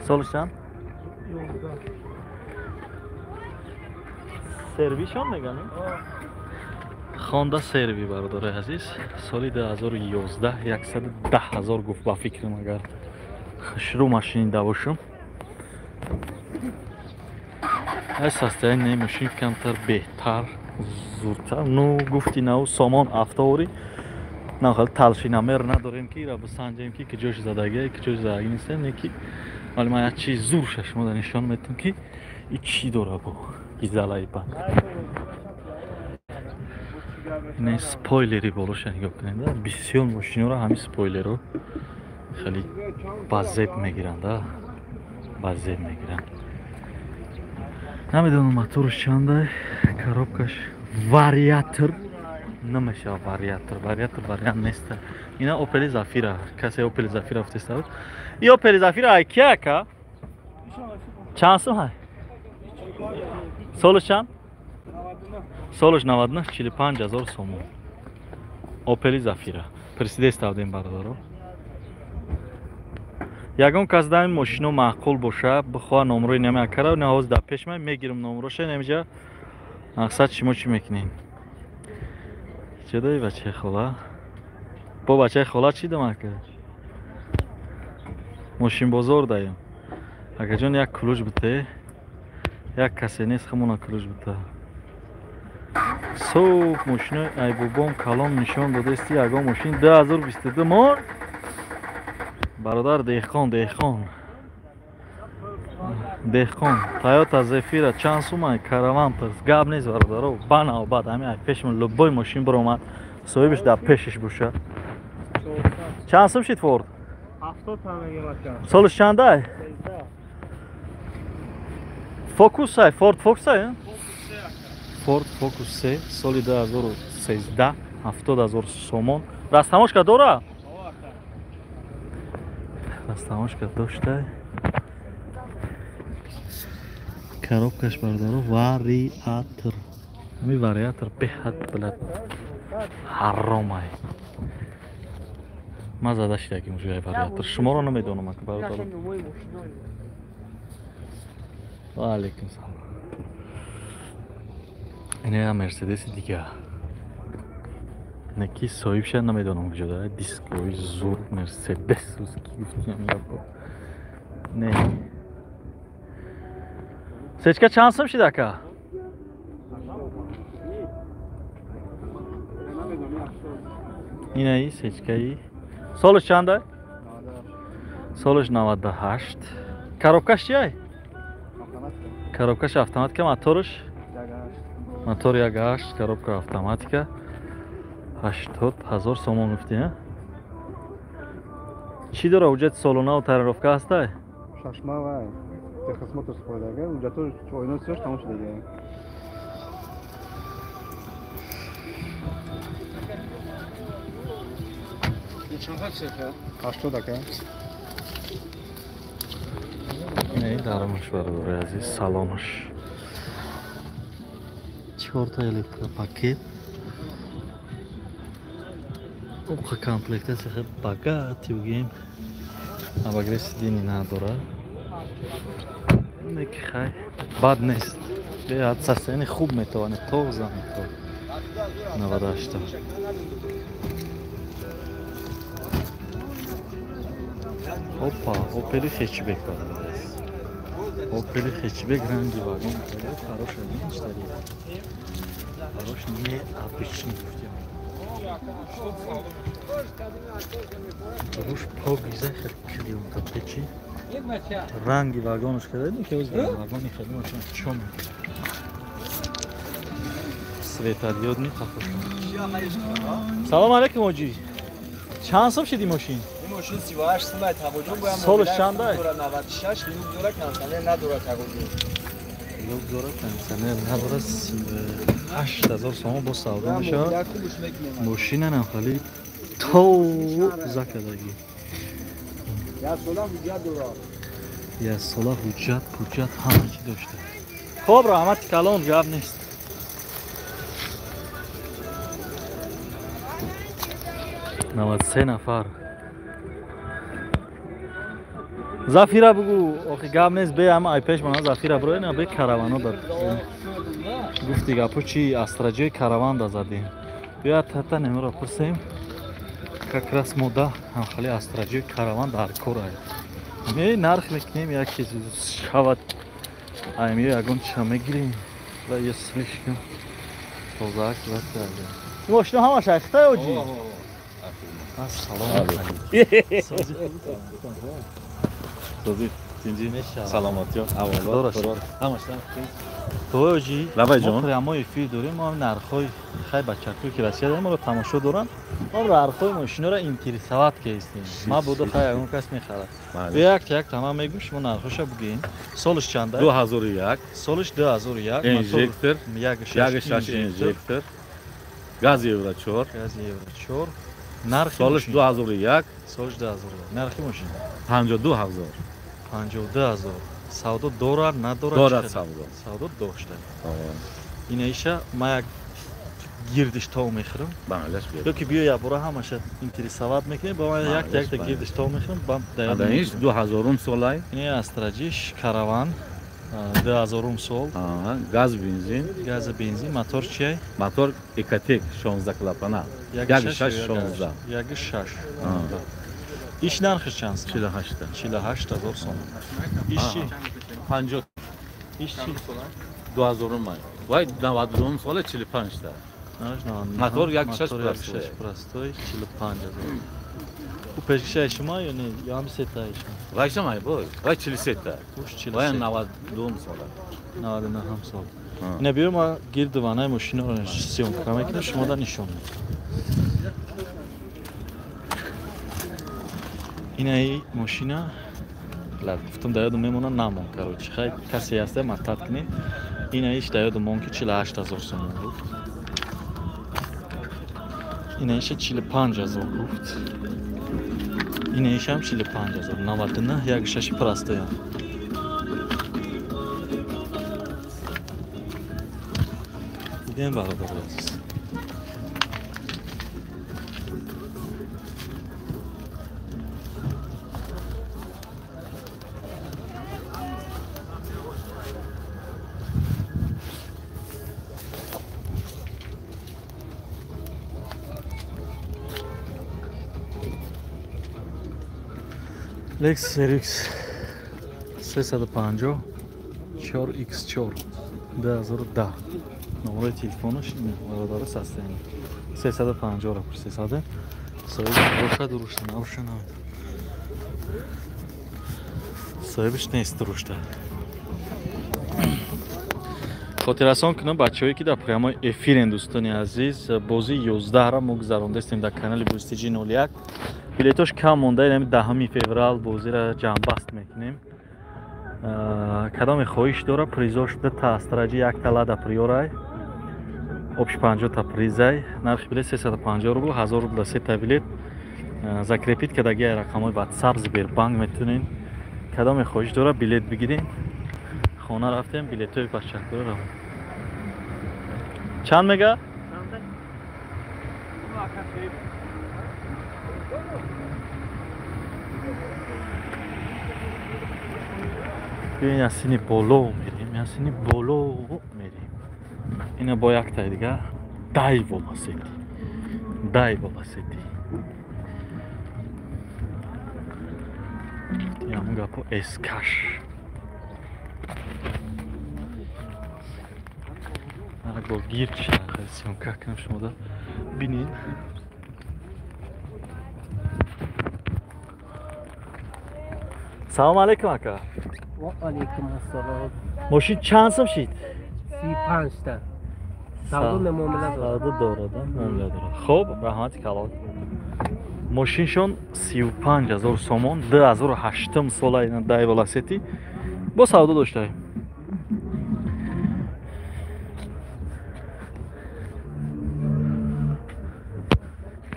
Солишан? Сервишон мегани? Honda серви бардори азиз соли 2011 110,000 гуфт ба фикрам агар хушрӯ машини давошум ай состояние машин камтар беҳтар зудтар ну гуфти нав сомон автори нахал талшинамер надорем ки ра бисанҷем ки киҷош задагия киҷош задаги нестем не ки вале ман як чиз зурша шумо нишон метам ки и чӣ дора бо изалаи банк не спойлери болоша нигоҳ кунед бисёр мошинора ҳамин спойлеро хеле ба зеб мегиранд ба зеб мегиранд намедонам моторш чандай коробкаш вариатор намешава вариатор вариант нест ина опели зафира касе опели зафира фтестад и опели зафира ай кияка чанд сум ҳай солиш чанд солиш 99 45000 сомон опели зафира пресидест ставдем бардоро ягон кас дами мошино маъқул боша бихоҳа номрои намеакара не ҳоз дар пеш ман мегирам номроша немиҷа мақсад шумо чӣ мекунем чӣ дори бачаи хола бо бачаи хола чӣ дамака мошинбозор даем агаҷон як кулуч бите як касе нест хамона кулуч бита суб мошинои айбобом калон нишон додасти ягон мошин 2022 мор бародар деҳқон Toyota Zafira чанд сумай караван пирс гап нест бародаро банал бад ҳамин ай пешмон любой мошин биромад соҳибаш дар пешаш боша чанд сум шид Ford 70 та мегем солиш чандай Focus ай Ford Focus ай Ford Focus 3 соли 2013 70000 сомон растамошка дора растамошка доштай коробкаш бардаро вариатор ҳамин вариатор беҳад билад ҳаромай ман зада шидаки мушуяи вариатор шуморо намедонам ака бародаро ваалейкум салом ина мерседеси дига неки соҳибша намедонам куҷо дорад дискои зур мерседес ки гуфтиам яко не сечка чанд сум шид ака инаи сечкаи солиш чанда солиш 98 коробкаш чиай коробкаш автоматика моторш мотор 1.8 коробка автоматика 80000 сомон гуфтӣ чӣ дора ҳуҷҷати солонаву тарировка ҳастай шашмавай техосмотр спойлерга ҳуҷҷатор ойнои сиёш тамом шуда чанқад 80 ака инаи даромаш бародари азиз саломаш 4 та электропакет обқа комплектация хеб богатый угем обогрев сидений надорад неки хай бад нест беҳад состояние хуб метавонад тоза метавонад 98 опа опели хечбек бародарист опели хечбек ранги вагон хороша нештари хорош необычный гуфтем руш погиза клиента печи ранги вагонаш кадади ки оз вагони хадматшон чом светодиодни қафош салом алейкум оҷи чанд сум шиди мошин ماشین 38 سومه توجه باید سالش چنده؟ 96 لیوک داره کنسنر نداره توجه لیوک داره کنسنر نداره 8000 سوم با سودا میشه ماشین نه خالی تو زکدگی یا سولا حجت داره یا سولا حجت همه چی داشته خب رحمت کلان گپ نیست نود 3 نفر Zafira bugu oxi gap neст бе ҳама ай пеш мана Zafira бро ина бе каравано дад гуфти гапо чи астраҷои караван да задем бия тата немро пурсем как раз мода ҳам хали астраҷои караван дар кор ай ме нарх мекунем як чиз шавад айми ягон ча мегирем ва я слишком тозак ва кардем мошина ҳамаш айхта оҷи ассалому алайкум Синди саломатиё аввало ҳамаштан тоҷи мо прямо эфир дорем мо нархҳои хай бачакҳое ки россия дорем моро тамошо доранд мо нархҳои мошинаро интересоват кестем ма буду хай ягон кас мехарад як тамам мегӯм шумо нархҳоша бугем солиш чанда 2001 солиш 2001 инжектор 1.6 инжектор газ евро 4 нархи солиш 2001 нархи мошина 52000 52000 савдо дорад надорад дорад савдо дошта инаиша ма як гирдиш тов мехӯрам ёки биё як бора ҳамаша интересоват мекунем ба ма якта гирдиш тов мехӯрам ба адаиш 2000 солай ина астраҷиш караван 2000 сол газ бензин мотор чиай мотор экотек 16 клапана 1.6 иш нархиш чанд 48000 сом иш чи 50 иш чи 2000 май вай 92 сола 45 та мотор 1.6 простой 45000 у пешкишаи шумо ё не ё ҳам сетаи шумо вай шумай бой вай 47 та вай 92 сола 99 ҳам сол ина биё ма гирду ванаи мошинаро сёмка мекунам шумода нишон инаи мошина гуфтам да ёдум мемонад намон карочи хай касе ҳаста маттат кунем инаиш да ёдум мон ки 48000 сомон буд инаиша 45000 гуфт инаишам 45000 99 1.6 простоя идем бародари азиз Lexus RX 350 4X4 2010 номери телефонаш бародари састани 350 ро пурсисаде соҳиби боша дурушта набоша намед соҳибиш нест дурушта хотиррасон кунам бачаҳое ки дар программаи эфирен дӯстони азиз бозии 11ро мо гузарондастем дар канали бозитиҷи 01 билетош кам монда ин 10 феврал бозиро ҷамъбаст мекунем кадоме хоҳиш дора призош буда тастраҷи якта лада приёрай обш 50 та призай нархи билет 350 рубл 1000 рубл сета билет закрепит кардаги рақамҳои WhatsApp Сбербанк метунен кадоме хоҳиш дора билет бигирем хона рафтем билетҳои бачакҳоро чанд мега биёин аз сини боло мерем аз сини боло мерем ина бо яктай дига дай волосети ҳамун гапо эскаш бо гирд сёмка кунам шумо бинед салому алейкум ака وعلیکم السلام ماشین چند سم شید 35 تا سودا معامله داره معامله داره خب رحمت کلام ماشینشون 35000 سومون 2008 سال اینا دای ولاسیتی با سودا داشته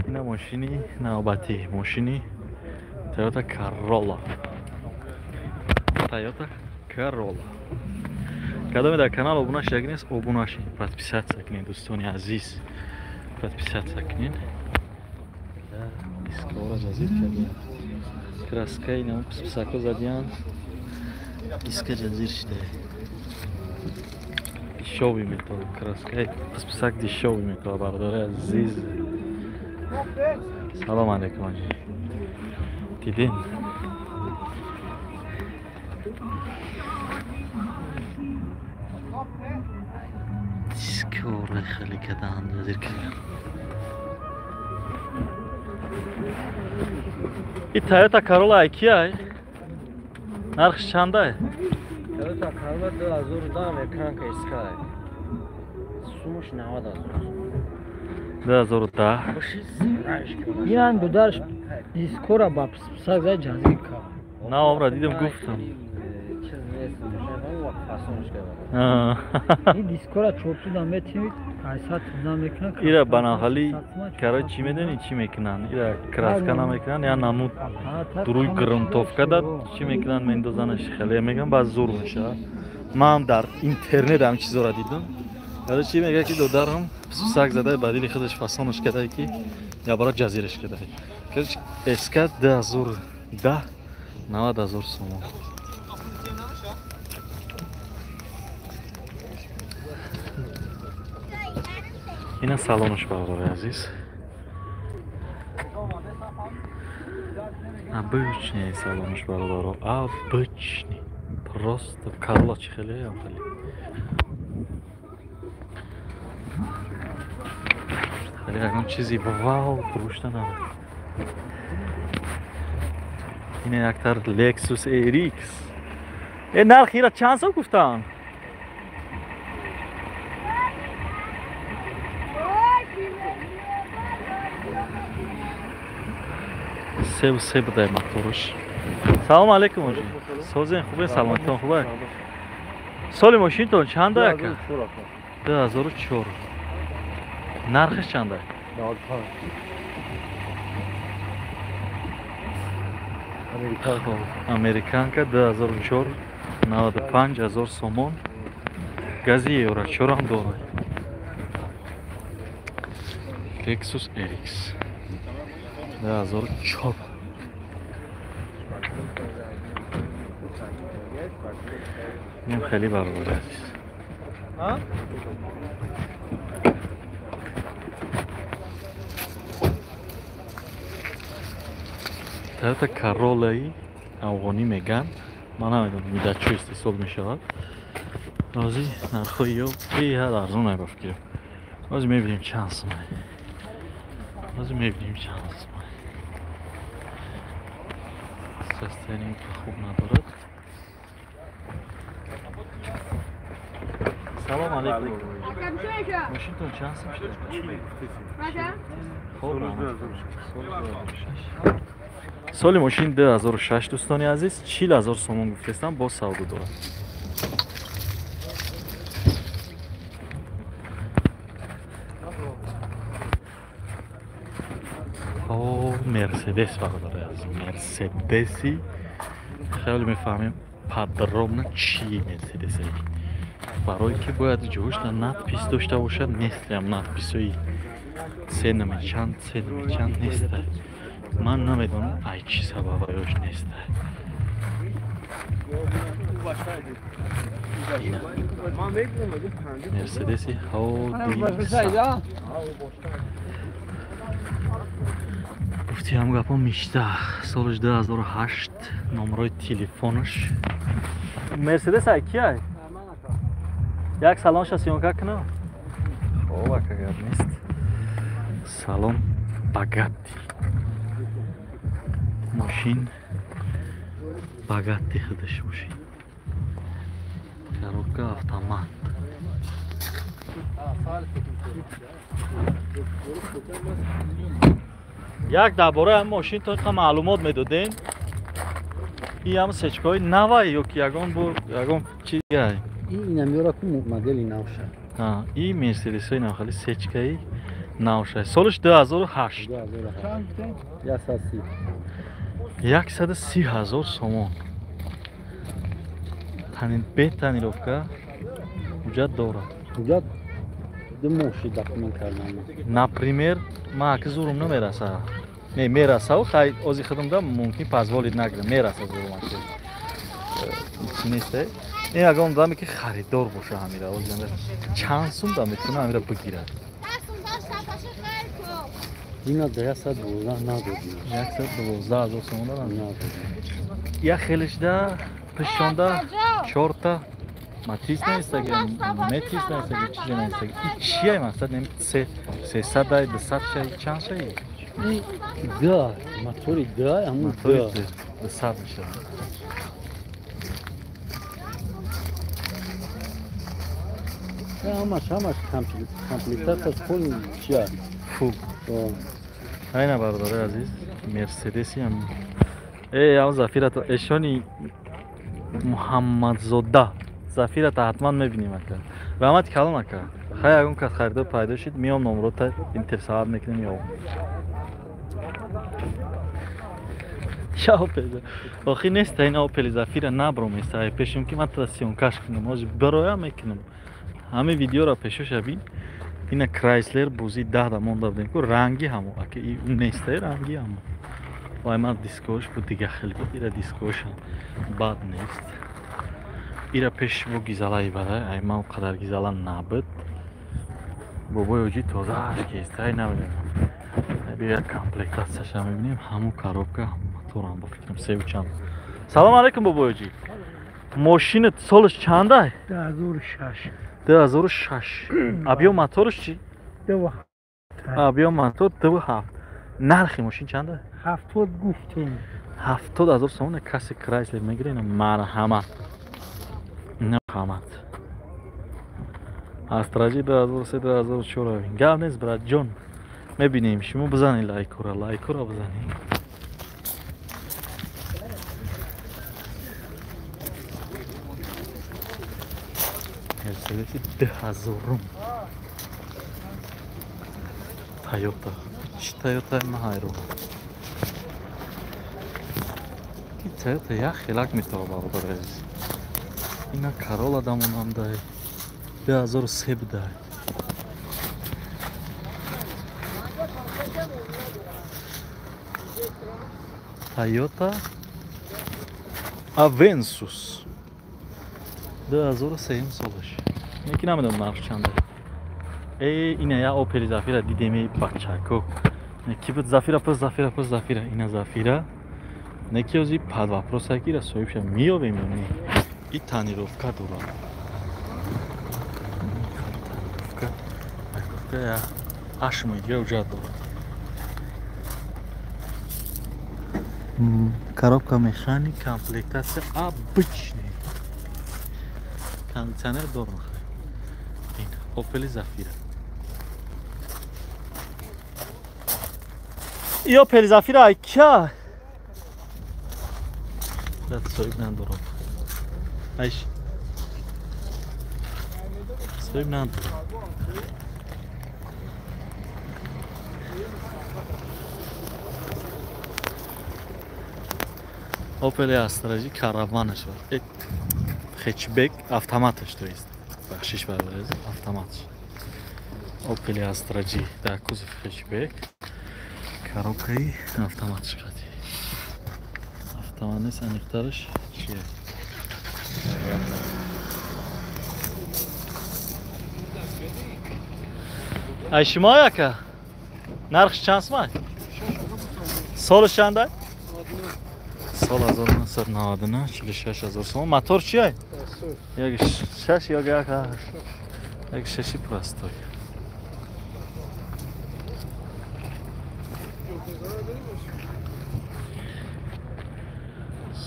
اینا ماشینی نوبتی ماشینی تویوتا کارولا Toyota Corolla. Кадоме дар канал обуна шуда нест, обуна шид. Подписаться кунед, дӯстони азиз. Подписаться кунед. Искора ҷазир кардем. Краскаи нам писако задиан. Иска ҷазир шуда. Дешёвый метод. Краскаи писак дешёвый метод, бародари азиз. Салом алейкум аҷи. Дидин? Skåre خیلی کدام دزیر کردن. این تویوتا کرولا کیه؟ نرخش چنده؟ تویوتا کرولا 2010 امریکانکا اسکای. سومش 2010. یان دودارش دیسکورا با سازه جازی کا. نه عمره دیدم گفتم. این دیسکورا چوبسو دامه تیمی کایسات نمیکنن. ایرا بناهالی کارای چی میدونی چی میکنن؟ ایرا کراسکانا میکنن یا نمود دروی گرونتوفکا داد چی میکنن میندازنش خیلی میگن باز زور میشه. من در اینترنت هم چیزا را دیدم. حالا چی میگه که دودارم سگ زده بدیلی خودش فسانش کرده که یا برای جزیرش کرده. که اسکات 2010 90,000 سوم. اینا سالونش برادر عزیز. Обычный салонش برادر. Обычный. Просто карлач خیلی هم خیلی. خیلی اون چیزی واو فروشته نداره. این اکتر لکسوس ایریکس. این نرخی را چند سال گفتن؟ سه بده موتورش. سلام علیکم آجی. سازین خوبه سلامتون خوبه. سال ماشینتون چنده اکا؟ 2004. نرخش چنده؟ 95. امریکانکا 2004 95,000 سومون. گازی یورا چرا هم داره؟ لکسوس ایریکس 2004. نیم خیلی برابر عزیز. تویوتا کرولایی افغانی میگن. من نمیدونم میداد چه استفاده میشود. رازی نرخی یا هر ارزون نبافکیم. رازی میبینیم چند سمه. رازی میبینیم چند سمه. سستینی خوب ندارد. سلام علیکم. ماشینتون چند سم شده؟ خوب سال ماشین 2006 دوستانی عزیز 40,000 سومون گفتستم با سودا دارم. مرسدس برادر عزیز. مرسدسی خیلی میفهمیم پدرام چی مرسدسی. برای که باید جوش نادپیس داشته باشد نیست هم نادپیسوی سه نمیچند نیست. من نمیدونم ای چی سببایش نیست. مرسدسی گفتی هم گپا میشته. سالش 2008 نمرای تلفنش. مرسدس ای کیه؟ یک سالانش سیونکا کنه؟ خوب اگر نیست. سالن باگاتی. ماشین باگاتی خودش ماشین. کاروکا اتومات. یک درباره هم ماشین تا معلومات میدادین. این هم سچکای نوای یا که یگان چیه؟ این نمیاره که مدلی نوشه. این مرسدس های نوخالی سچکایی نوشه. سالش 2008. 130,000 سومون. تنین به تنیروفکا وجود داره. وجود دموشی دکمن کردم. نپریمیر ما که زورم نمیرسه. نه میرسه و خیلی ازی خودم دم ممکن پزوالید نگیرم میرسه زورم که نیسته. این اگه دامی که خریدار باشه همیره ازی چند سوم دام میتونه همیره بگیره. اینا 112 ندادیم. 112,000 سومون دارن. یک خیلیش ده پشانده 4 تا матис наистаги, метис наистаги, чиже наистаги. И чия мақсад нем 300 дай 200 шай чанд шай? Да, мотори да, ама Мотори да. 200 миша. Хамаш комплектация с полным чия. Фу. Айна бардоре азиз, Мерседеси ам. Ам Зафира эшони Муҳаммадзода. Зафира ҳатман мебинем ака. Раҳмати калон ака. Хай ягон кас харидор пайдо шид, меом номрота интерсалат мекунем ё. Я опел. Охи нест ин опел Зафира набром эсай пешум ки ман трасион каш кунам, оз бароя мекунам. Ҳаме видеоро пешо шабин. Ина Chrysler бузи 10 да монда будем ку ранги ҳамо ака и нест ранги ҳамо. Вай ман дискош бу дига хели ира дискош бад нест. Ира пеш бу гизалаи бада ай ман қадар гизала набуд. Бобой оҷи тоза ашкест ай набудем. Бия комплектацияша мебинем ҳамон коробка моторам ба фикрам севу чанд. Салом алейкум бобой оҷи. Мошинат солаш чанд ай? 2006. 2006. Объем моторш чи? 2. Объем мотор 2. Нархи мошин чанд ай? 70 гуфтем. 70,000 сомон касси Chrysler мегире ина марҳамат. Марҳамат. Астраҷи 2003-2004. Гап нест брат ҷон. Мебинем шумо бизани лайкура бизанем. Мерседеси 2000. Toyota. Чи Toyota маҳайро. Ки Toyota як хелак метавон бародар. Ина Corolla дамонам дай. 2003 будай. Toyota Avensis 2003 солаш. Неки намедонам нарх чанд. Ина я Opel Zafira дидем бачако. Неки буд Zafira. Ина Zafira. Неки ози под вопроса ки расоибша миёбем ё не. И тонировка дорам. Я аж я уже дорам. Коробка механик, комплектация обычная. Кондиционер дорого. Opel Zafira. И Opel Zafira айка. Да, стоит нам дорого. Айш. Стоит нам дорого. Opel Astra караванаш бар. Хэтчбек автоматаш то есть. Бахшиш бар автомат. Opel Astra G. Да, кузов хэтчбек. Коробкаи автоматаш кати. Автоматнес аниқтараш чия? Ай шумо яка? Нархш чанд май? Солаш чанда? Сол 1999, 46000 сом. Мотор чи ай? Як 6 як 6 простой.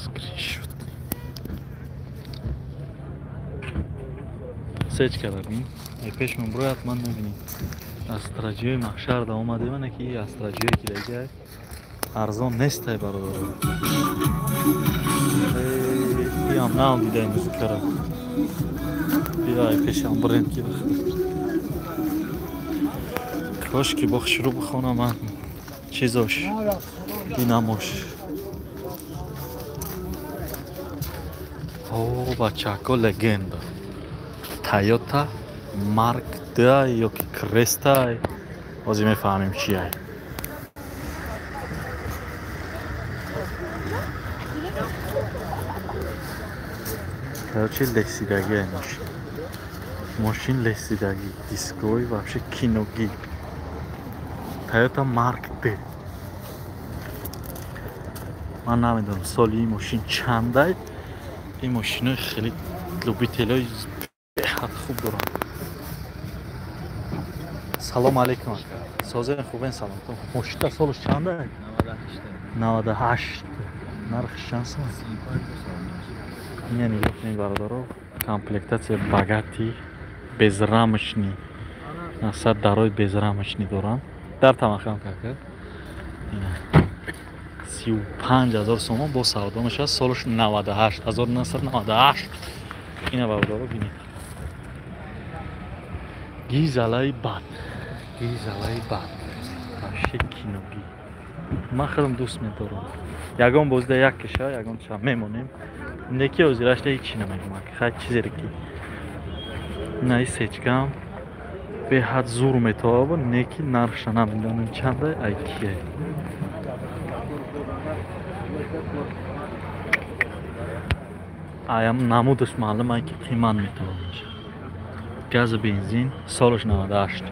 Скриншот. Сечкалар бин. Ай пешмон броят ман мебинем. Астраҷиёи маҳшарда омадем ана ки астраҷиёи ки дага арзон нестай бародар. Биам наам дидаи музикаро. Биай пешам бренд ки бах. Кошки бохшру бихонам ман. Чизош. Динамош. О, бачако легенда. Toyota Mark II ё ки Cresta. Ози мефаҳмем чи ай. Короче, лесидаги ай машин. Машин лесидаги. Дисковый вообще киноги. Toyota Mark II. Ман намедонам соли ин машин чанд ай. Ин машинои хеле любителей бехат хуб дорам. Салом алейкум. Созен хубен салом. Мошита солш чанда? 98. Нарх шанс. Ин нигоҳ кунед бародаро. Комплектация багати безрамочный. Насад дарой безрамочный дорам. Дар тамахам кака. 35000 сомон бо савдо нишаст. Солш 98. 1998. Ина бародаро бинед. Гизалай бад. Гизалай бад. Вообще киноги. Ман хеле дӯст медорам. Ягон бозда як киша, ягон ча мемонем. Неки озирашта ҳеҷ намегӯям. Хай чизере ки наи сечкам беҳад зур метавоба, неки нархша намедонам чанда ай кие. Аям намудаш маълум ай ки қимат метавонаш. Газ бензин солш 98.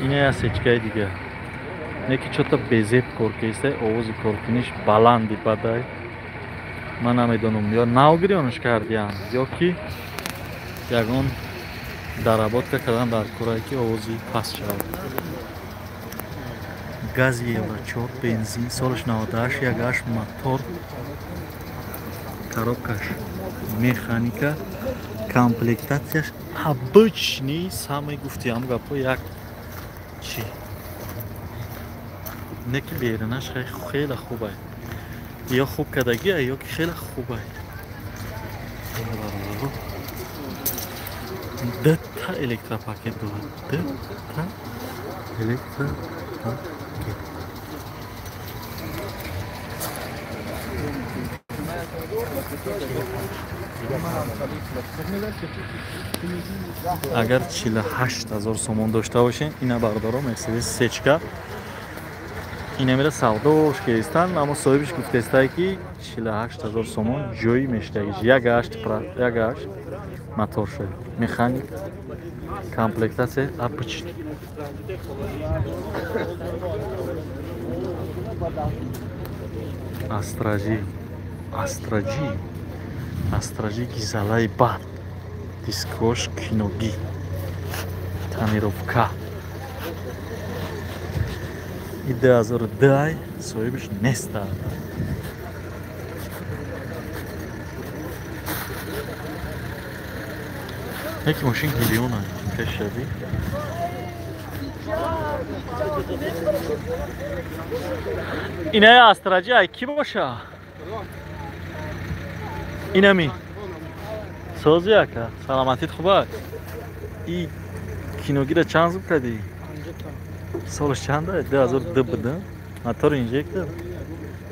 Ина я сечкаи дига. Неки чото безеб кор кеста, овози коркуниш баланди бадай. Ман намедонам ё навгирёнаш кардиам, ё ки ягон даработка кардан дар курае ки овози паст шавад. Газ евро 4, бензин солш 98, ягаш мотор, коробкаш механика, комплектацияш обычный, самый гуфтиам гапо як чи. Неки беринаш хеле хубай. Ё хуб кадаги, ё ки хеле хубай. Дата электропакет дорад. Дата электропакет. Агар 48000 сомон дошта бошен, ина бардоро Mercedes сечка. Ина мера савдош кестан, аммо соҳибиш гуфтестае ки 48000 сомон ҷои мештагиш. Ягаш мотор шуд. Механик, комплектация обычный. Астраджи гизалай бад. Дискош киноги. Тонировка. И 2002 соҳибиш неста. Неки машин миллиона кашаби. Ина астраджи ай ки боша? Инами. Сози ака, саломатит хуба? И киногира чанд зуб кади? Солш чанда? 2002 буда? Мотор инжектор?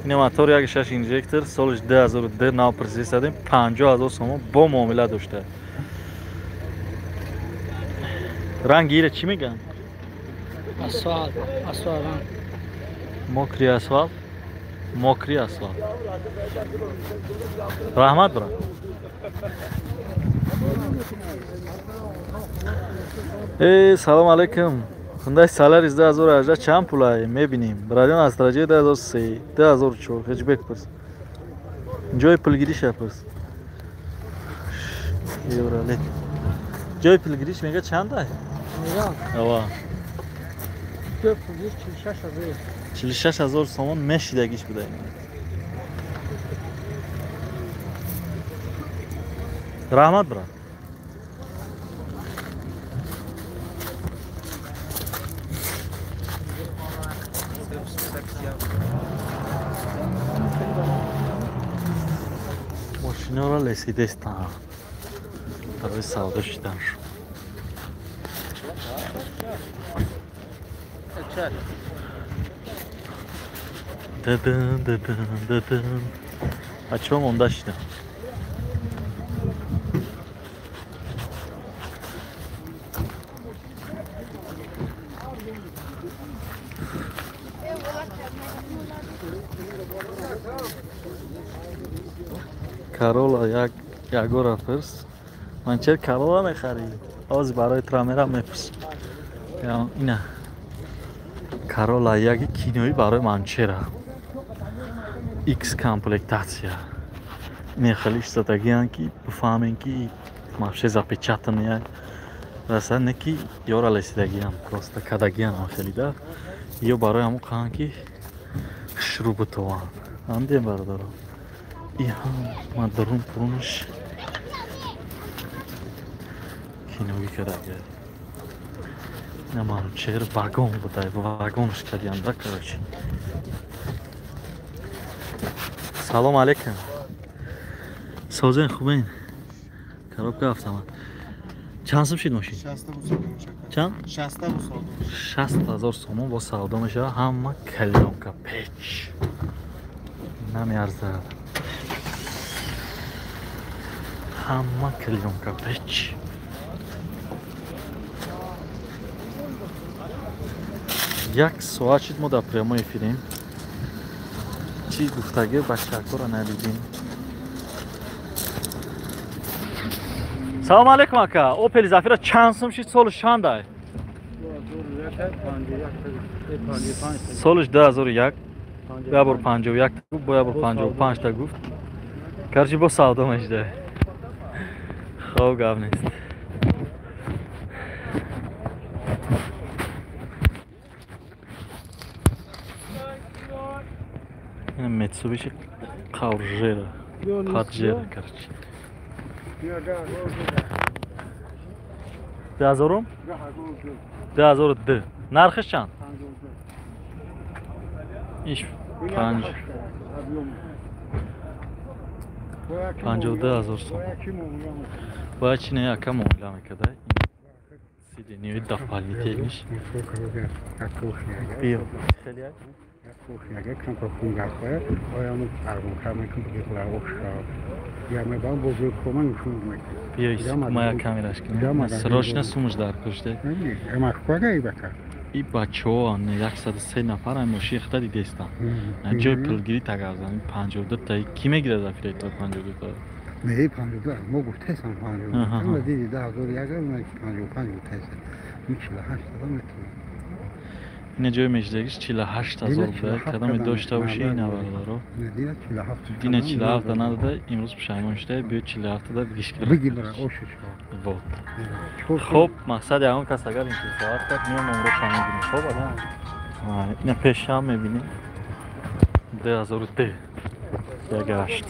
Ина мотор 1.6 инжектор, солш 2002 нав процесс садем 50000 сомон бо муомила дошта. Ранги ира чӣ меган? Асфалт, асфалт. Мокри асфалт? Мокри асфалт. Раҳмат брат. Салом алейкум. Хундай Solaris 2018 чанд пулай мебинем? Брадион Астраджи 2003, 2004 хеҷбек пурс. Ҷои пулгириш пурс. Евролет. Ҷои пулгириш мега чанд ай? Мега. Ава. Ҷои пулгириш 46000. 46000 сомон мешидагиш будай. Раҳмат брат. Машинора лесидестан. Тарви савдо шидан шуд. Дадан. А чё монда шида? Corolla ягора пирс. Ман чер Corolla мехарӣ? Оз барои трамера мепирс. Ина. Karola яги кинои барои манчера. X комплектация. Нехали стратегиян ки бифаҳмем ки машин запечатанияк. Раса не ки ёра лесидагиян, просто кадагиян ахелида. Ё барои ҳамон қаҳан ки шрубутован. Андем бародаро. И ҳам мадрун пурунш кинои кадагия. Наману чер вагон будай, вагонш кадиян да короче. Салом алейкум. Созен хубин. Коробка автомат. Чанд сум шид машин? 60,000 Чанд? 60,000 сомон бо савдо мешава. Ҳама калёнка печ. Намеарзад. Ҳама калёнка печ. Як соат шид мо дар прямои эфирем. Чӣ гуфтагӣ бачакҳоро надидем. Салом алейкум ака. Opel Zafira чанд сум шид, солиш чандай? Солиш 2001. Я бор 51 гуфт, бо я бор 55 та гуфт. Короче бо савдо мешда. Хоб гап нест. Mitsubishi Pajero. Pajero, короче. Дазорум? 2002. Нархиш чанд? Иш 52,000 сом. Бояд чи не яка муомила мекарда? Сидении дополнительниш. Биё. Хеле як? Як кам фунгафа, оям аргон камен кам бигла окша. Я ме бам бозу коман фунгмек. Биё, моя камераш кин. Срочно сумуш дар куште. Ама хвага ибака. И бачо не 103 нафар ам мошин хта дидестам. Ҷои пулгирӣ тагазан 52 та ки мегирад зафира то 52 та. Не 52, мо гуфтесам 52. Ама диди 2001 ма 55 гуфтесам. 48 та метр. ин ҷои меҷдагиш 48000 буда. Кадаме дошта боши ина бародаро. Не 47. Дина 47 та надада, имрӯз пушаймон шуда, биё 47 та бигишкира. Бигибра ошуш. Вот. Хоб, мақсад ягон кас агар интизорат кард, миём номеро фаҳмидем. Хоб ада. Ина пешам мебинем. 2002. Ягашт.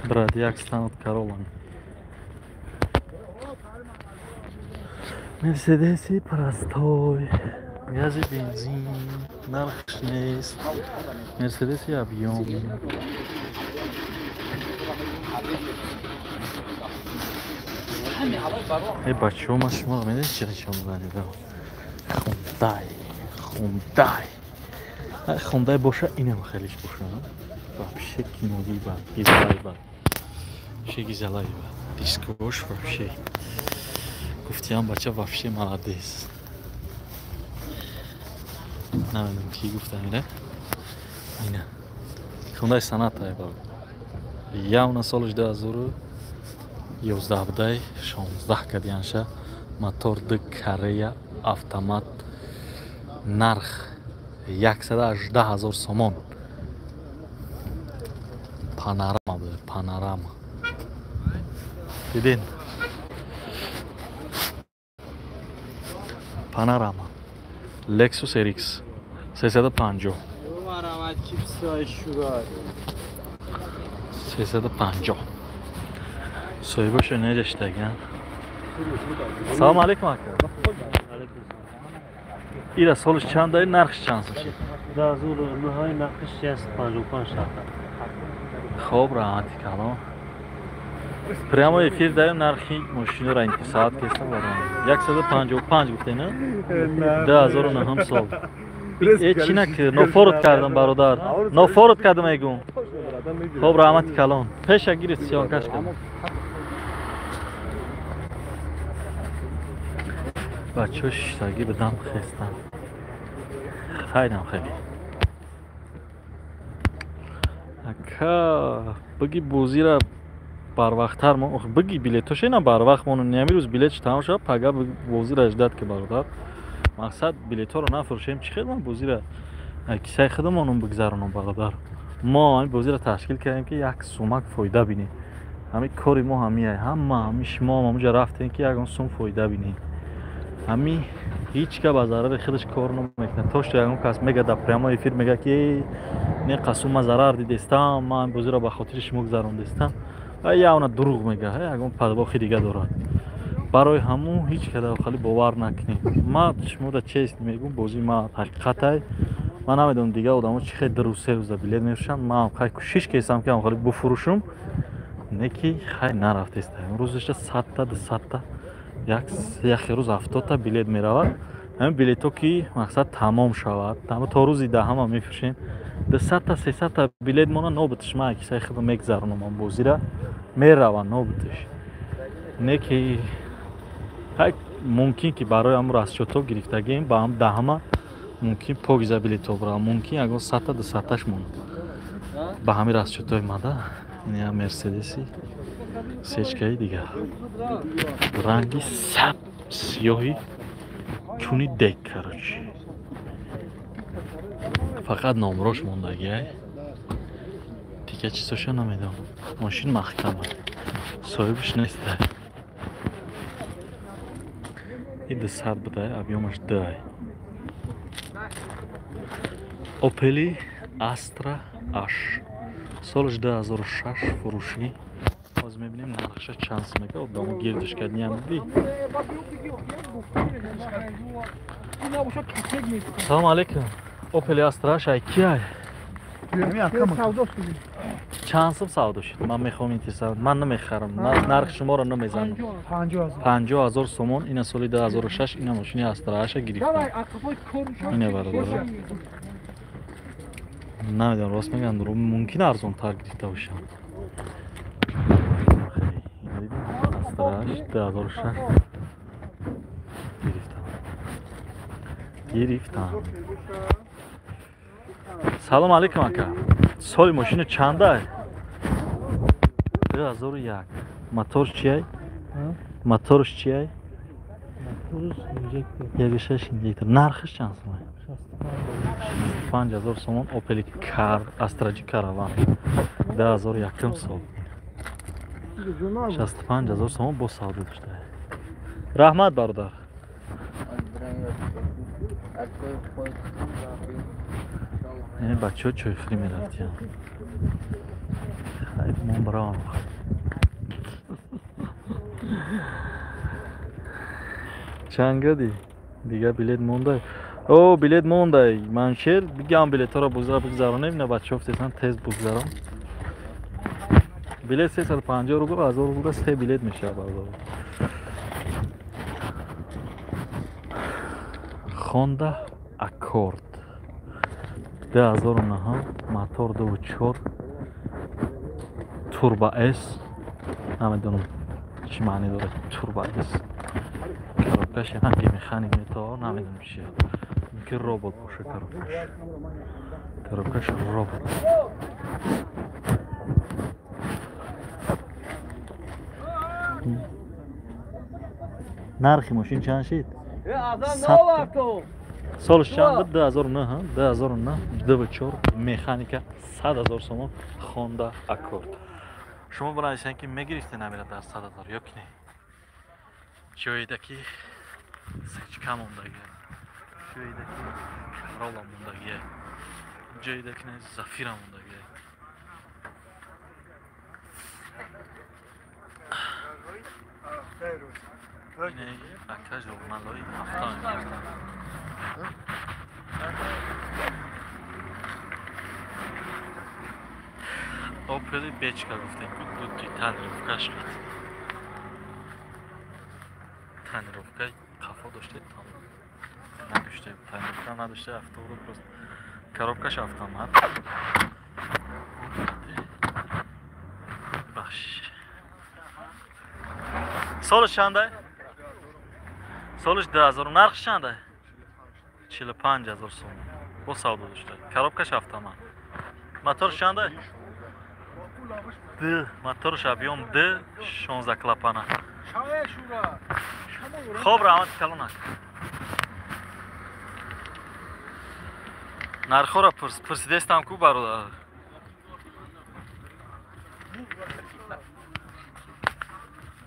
Брат, як станут Королами. Мерседеси простой, гази бензин, нархш нест. Мерседеси объем. Бачо машина медонед чӣ нишон занидам? Хундай. Хундай боша инам хелиш боша. Вообще киноги ба, гизалай ба. Вообще гизалай ба. Дискош вообще. Гуфтиам бача вообще молодец. Намедонам ки гуфтам ина. Ина. Хундай Соната ба. Явна солиш 2011 будай, 16 кадианша. Мотор д Корея автомат. Нарх 118,000 сомон. Panorama bude, panorama. Vidin. Panorama. Lexus RX 350. 350. Soyboş önüne işte gel. Salam aleykum aka. İra soluş çandayı narx çansın. Da zor nihai narxış 55 ta. Хоб раҳмати калом. Прямо эфир дарем нархи мошинаро интисоат кеста барам. 155 гуфтем, не? 2009 сол. Чӣ накард? Нофород кардам бародар. Нофород кардам мегум. Хоб раҳмати калом. Пеша гиред сиёнкаш кардам. Бачаҳо шиштагӣ бидам хестам. Хайдам хеле. ака баги бозира барвақттар мо баги билетош ина барвақт мону нами рӯз билетш тамом шуда пага бозира ждат ки бародар мақсад билетҳоро нафурӯшем чӣ хел ман бозира кисаи худамонро бигзаронам бародар мо ҳамин бозира ташкил кардем ки як сумак фоида бинем ҳамин кори мо ҳамин ҳамин шумо ҳамунҷа рафтем ки ягон сум фоида бинем ҳамин ҳеҷ ка ба зарари худаш кор намекунад то што ягон кас мегӯяд прямо эфир мегӯяд ки не қасума зарар дидестам ман бозиро ба хотири шумо гузарондестам явна дурӯғ мегӯяд ягон падбохи дига дорад барои ҳамун ҳеҷ када хали бовар накунед ман шумода чест мегӯям бози ма ҳақиқатай ман намедонам дига одамо чӣ хел рӯзе рӯза билет мефурӯшанд ман хай кӯшиш кардам ки хали буфурӯшам не ки хай нарафтеста рӯзаша 100 200 яхе рӯз 70 билет меравад ҳамин билетҳо ки мақсад тамом шавад то рӯзи даҳама мефурӯшем 200 300 билет мона нобиташ ман кисаи худам мегзаронам он бозира мераванд нобиташ не ки хай мумкин ки барои ҳамун расчётҳо гирифтагем ба ҳам даҳама мумкин погиза билетҳо бурам мумкин ягон 100 200 монад ба ҳамин расчётҳои мада ин мерседеси сечкаи дигар ранги саб сиёҳи чуни дек карочи фақат номрош мондагиай дига чизоша намедонам мошин маҳкама соҳибаш нестай ин 200 будай объёмаш 2 опели астра аш солаш 2006 фурӯшӣ ҳозир мебинем нархша чанд сум мега одамо гирдиш кардиям ди салом алейкум опели астра аш айкиай чанд сум савдо шуд ман мехоҳам интересовад ман намехарам нархи шуморо намезанам 50 000 сомон ина соли 2006 ина мошини астра аша гирифтам ина бародар намедонам рост мегӯям мумкин арзонтар гирифта бошам астра 2006 гирифтам салом алейкум ака соли мошина чандае 2001 моторш чиай моторш чиай 1.6 инжектор нархиш чанд сум 50 000 сомон опели кар астраҷи караван 2001 сол 65 000 сомон бо савдо дошта раҳмат бародар бачаҳо чойхӯрӣ мерафтиям хайр мон баравам чанд гадӣ дига билет мондай о билет мондай маншер бигам билетҳоро бигзаронем ина бачаҳо фтесан тез бигзарон билет 350 рубл 1000 рубл 3 билет мешавад бародар Honda Accord 2009 мотор 2.4 Turbo S намедонам чӣ маъне дорад Turbo S коробкаш ҳанги механик метавон намедонам чӣ мумкин робот боша коробкаш робот нархи мошин чанд шид солиш чанд буд 2009 2.4 механика 100 000 сомон Honda Accord шумо бинависанд ки мегирифтед намера дар 100 000 ёки не ҷоидаки сечка мондагия ҷоидаки Corolla мондагия ҷоидаки Zafira мондагия ine aка журналои ҳафта опели бечка гуфтем ки будди танировкаш шуд танировкаи қафо доштед надоштед танировка надоштед авторо просто коробкаш автомат бахш солиш чандай солиш 2000 нархш чандай 45000 сом бо савдо дошта коробкаш автомат мотор чандай د موتورش بیام د 16 کلاپانه خوب رحمت کلونه نرخو را پرسیدستم کو برادر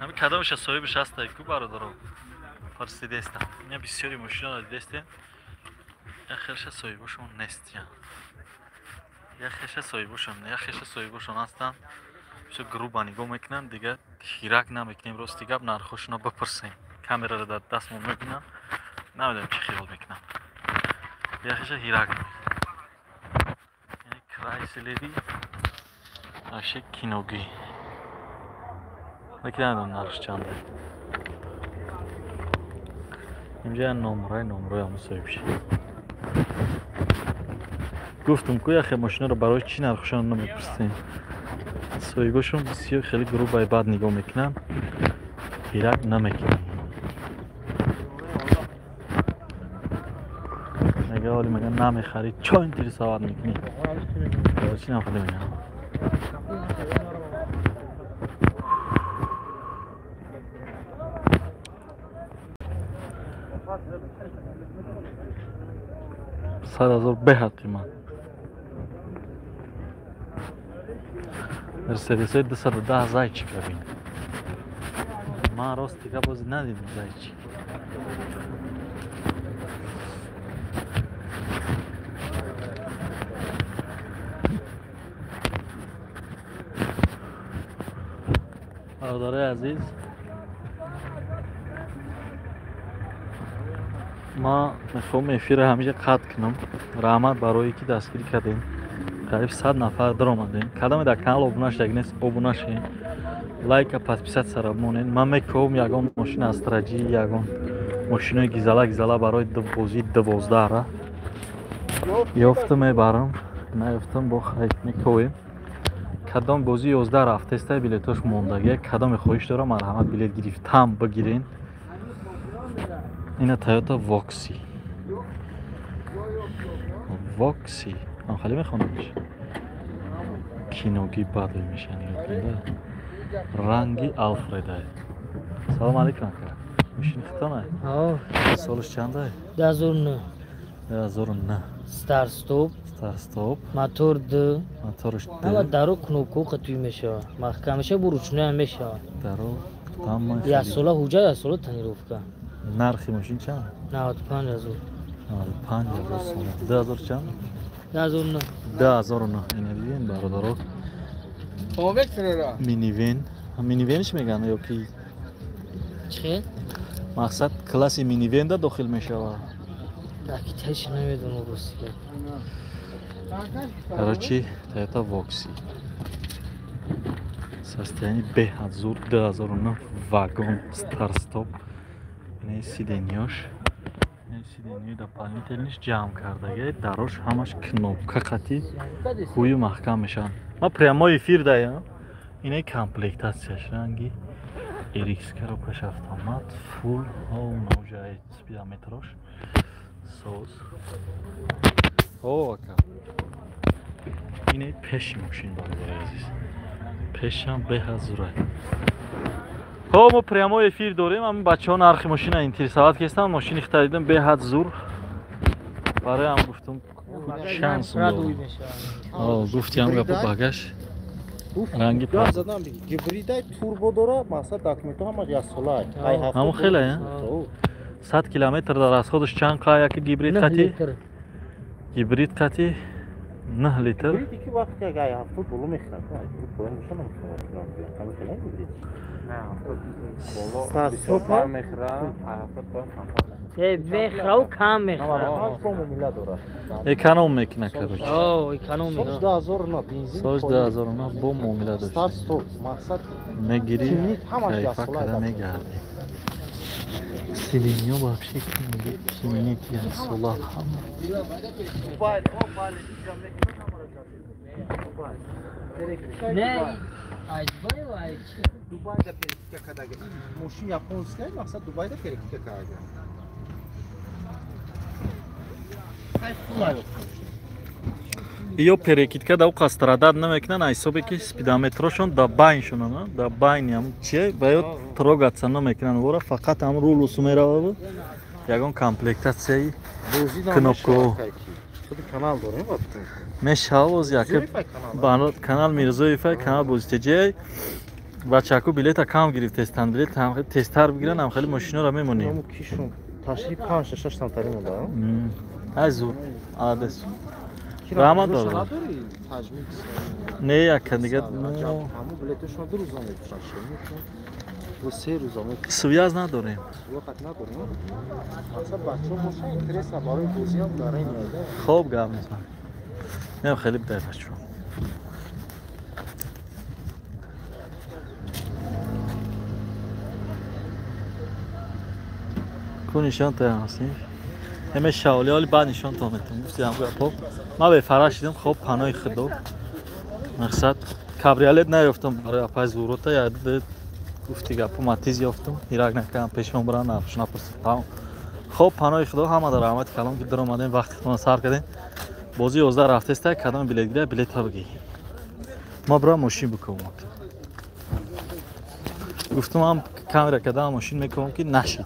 همین کدامش صاحبش هست کو برادر پرسیدستم اینا بسیاری ماشینا دیدستین آخرش صاحبشون نیست یا خش صاحبشون هستن چه گروه نگاه میکنن دیگه هیرک نمیکنیم راستی گپ نرخوشون رو بپرسیم کامera رو در دستمون میبینن نمیدونم چه خیال میکنن یا خش هیرک یعنی کرایسلری اشک کینوگی نمیدونم نرخش چنده اینجا نمره هم صاحبش گفتم که یخی ماشینا رو برای چی نرخشان نمیپرسیم صاحبشون بسیار خیلی گروه بعد نگاه میکنن هیرک نمیکنن مگه حالی مگه نمیخرید چا اینطوری سواد میکنی برای چی نفهمه میگن $100,000 به قیمت مرسدس های 210 زایچی ببین ما راست دیگه باز ندیدیم زایچی برادرای عزیز ما میخوام افیر همیشه قطع کنم رحمت برای که دستگیری کردیم قریب 100 نفر در آمدیم کدام در کانال ابونه شده نیست ابونه شید لایک پادپیسات سر بمونین من میکنم یگان ماشین استراتژی یگان ماشین گیزالا برای بازی 12 را یافتم میبرم نیافتم با خرید میکنیم کدام بازی 11 رفته است بلیتاش موندگی کدام خواهش دارم مرحمت بلیت گرفتم بگیرین اینا تویوتا واکسی من خیلی میخوانمش کینوگی بدل میشه رنگی آلفرده سلام علیکم ماشین خطانه سالش چنده 2009 ستار ستوپ موتور د موتورش اما درو کنوکو قطعی میشه محکمشه بروچنه میشه درو تمام یا سولا حجا یا سولا تنیروفکا نرخی ماشین چند 95,000 2000 چند 2009 اینه دیدین برادرها مینیوینش میگن یا کی چه؟ مقصد کلاسی مینیوین دا داخل میشه تاکیدش نمیدونم برسی که برای چی؟ تویوتا واکسی سستیانی به 2009 واگن ستار ستوپ اینه سیدنیاش سیدنیوی дополнительніш جمع کردگی دراش همش کنوبکا قطعی خوی محکم میشن ما прямо ефир даем اینه комплектацияш ранги RX коробкаш автомат full home уже спидометрош соз ока اینه پش ماشین برادر عزیز پشم به حضوره ما прямо ефир داریم همین بچه ها نرخ ماشین اینترساوت که هستن ماشین خریدم به حد زور برای هم گفتم شانس گفتی هم گفت باگش رنگی پرد زدم گیبریدای توربو داره مثلا داکمنتو هم یاسولای همون خیلی 100 کیلومتر در از خودش چند قایه که گیبرید قطعی 9 لیتر گیبریدی که وقتی اگه هفته بولو میخرم تو میشه نمیشه سوپر میخرم بخراو کم میخرم اکانوم میکنه کرد اکانوم میکنه 2009 بنزین سوز 2009 با معامله داشت مقصد میگیری کیفا کرده میگردی سیلینیو بخشی کنی کیمینیتی یعنی سولار هم نه Dubai'da periferiye kadar geldi. Moşin Japonskaya maksat Dubai'da periferiye kadar geldi. Hayır, kullar yok. ё перекидка да қастрадад намекунанд ҳисобе ки спидометрошон да байншон да байни ҳам чи ва ё трогатса намекунанд вора фақат ҳам рулусу меравад ягон комплектатсияи кнопкаҳо канал дорем мешавоз яка канал Мирзоевай канал Бозитеҷи бачаку билета кам гирифтестанд билет тестар бигиранд ҳам хеле мошиноро мемонем кишон ташриф 5-6 там тарин монда азу адес рама дорад не яка дига ҳамун билеташон 2 рӯза мефурӯшанд ва 3 рӯза мефурӯшанд связ надорем вақт надорем асла бачаҳо боша интереса барои бозиам дарем яда хоб гап мезанам нем хеле бидай бачаҳо ку нишон таян ҳастем ҳаме шавли ҳоли баъд нишонтон метавам гуфтидам гапо ман бефараш шидам хоб паноҳи худо мақсад кабриолет наёфтам барои апай зурота яде гуфти гапо матиз ёфтам ирак накардам пешон бурам напурсидам хоб паноҳи худо ҳамада раҳмати калом ки даромадем вақти худона сар кардем бози 11 рафтеста кадом билет гирай билетҳо бигир ма бирам мошин бикомам гуфтам ҳам камера кардам мошин мекомам ки нашид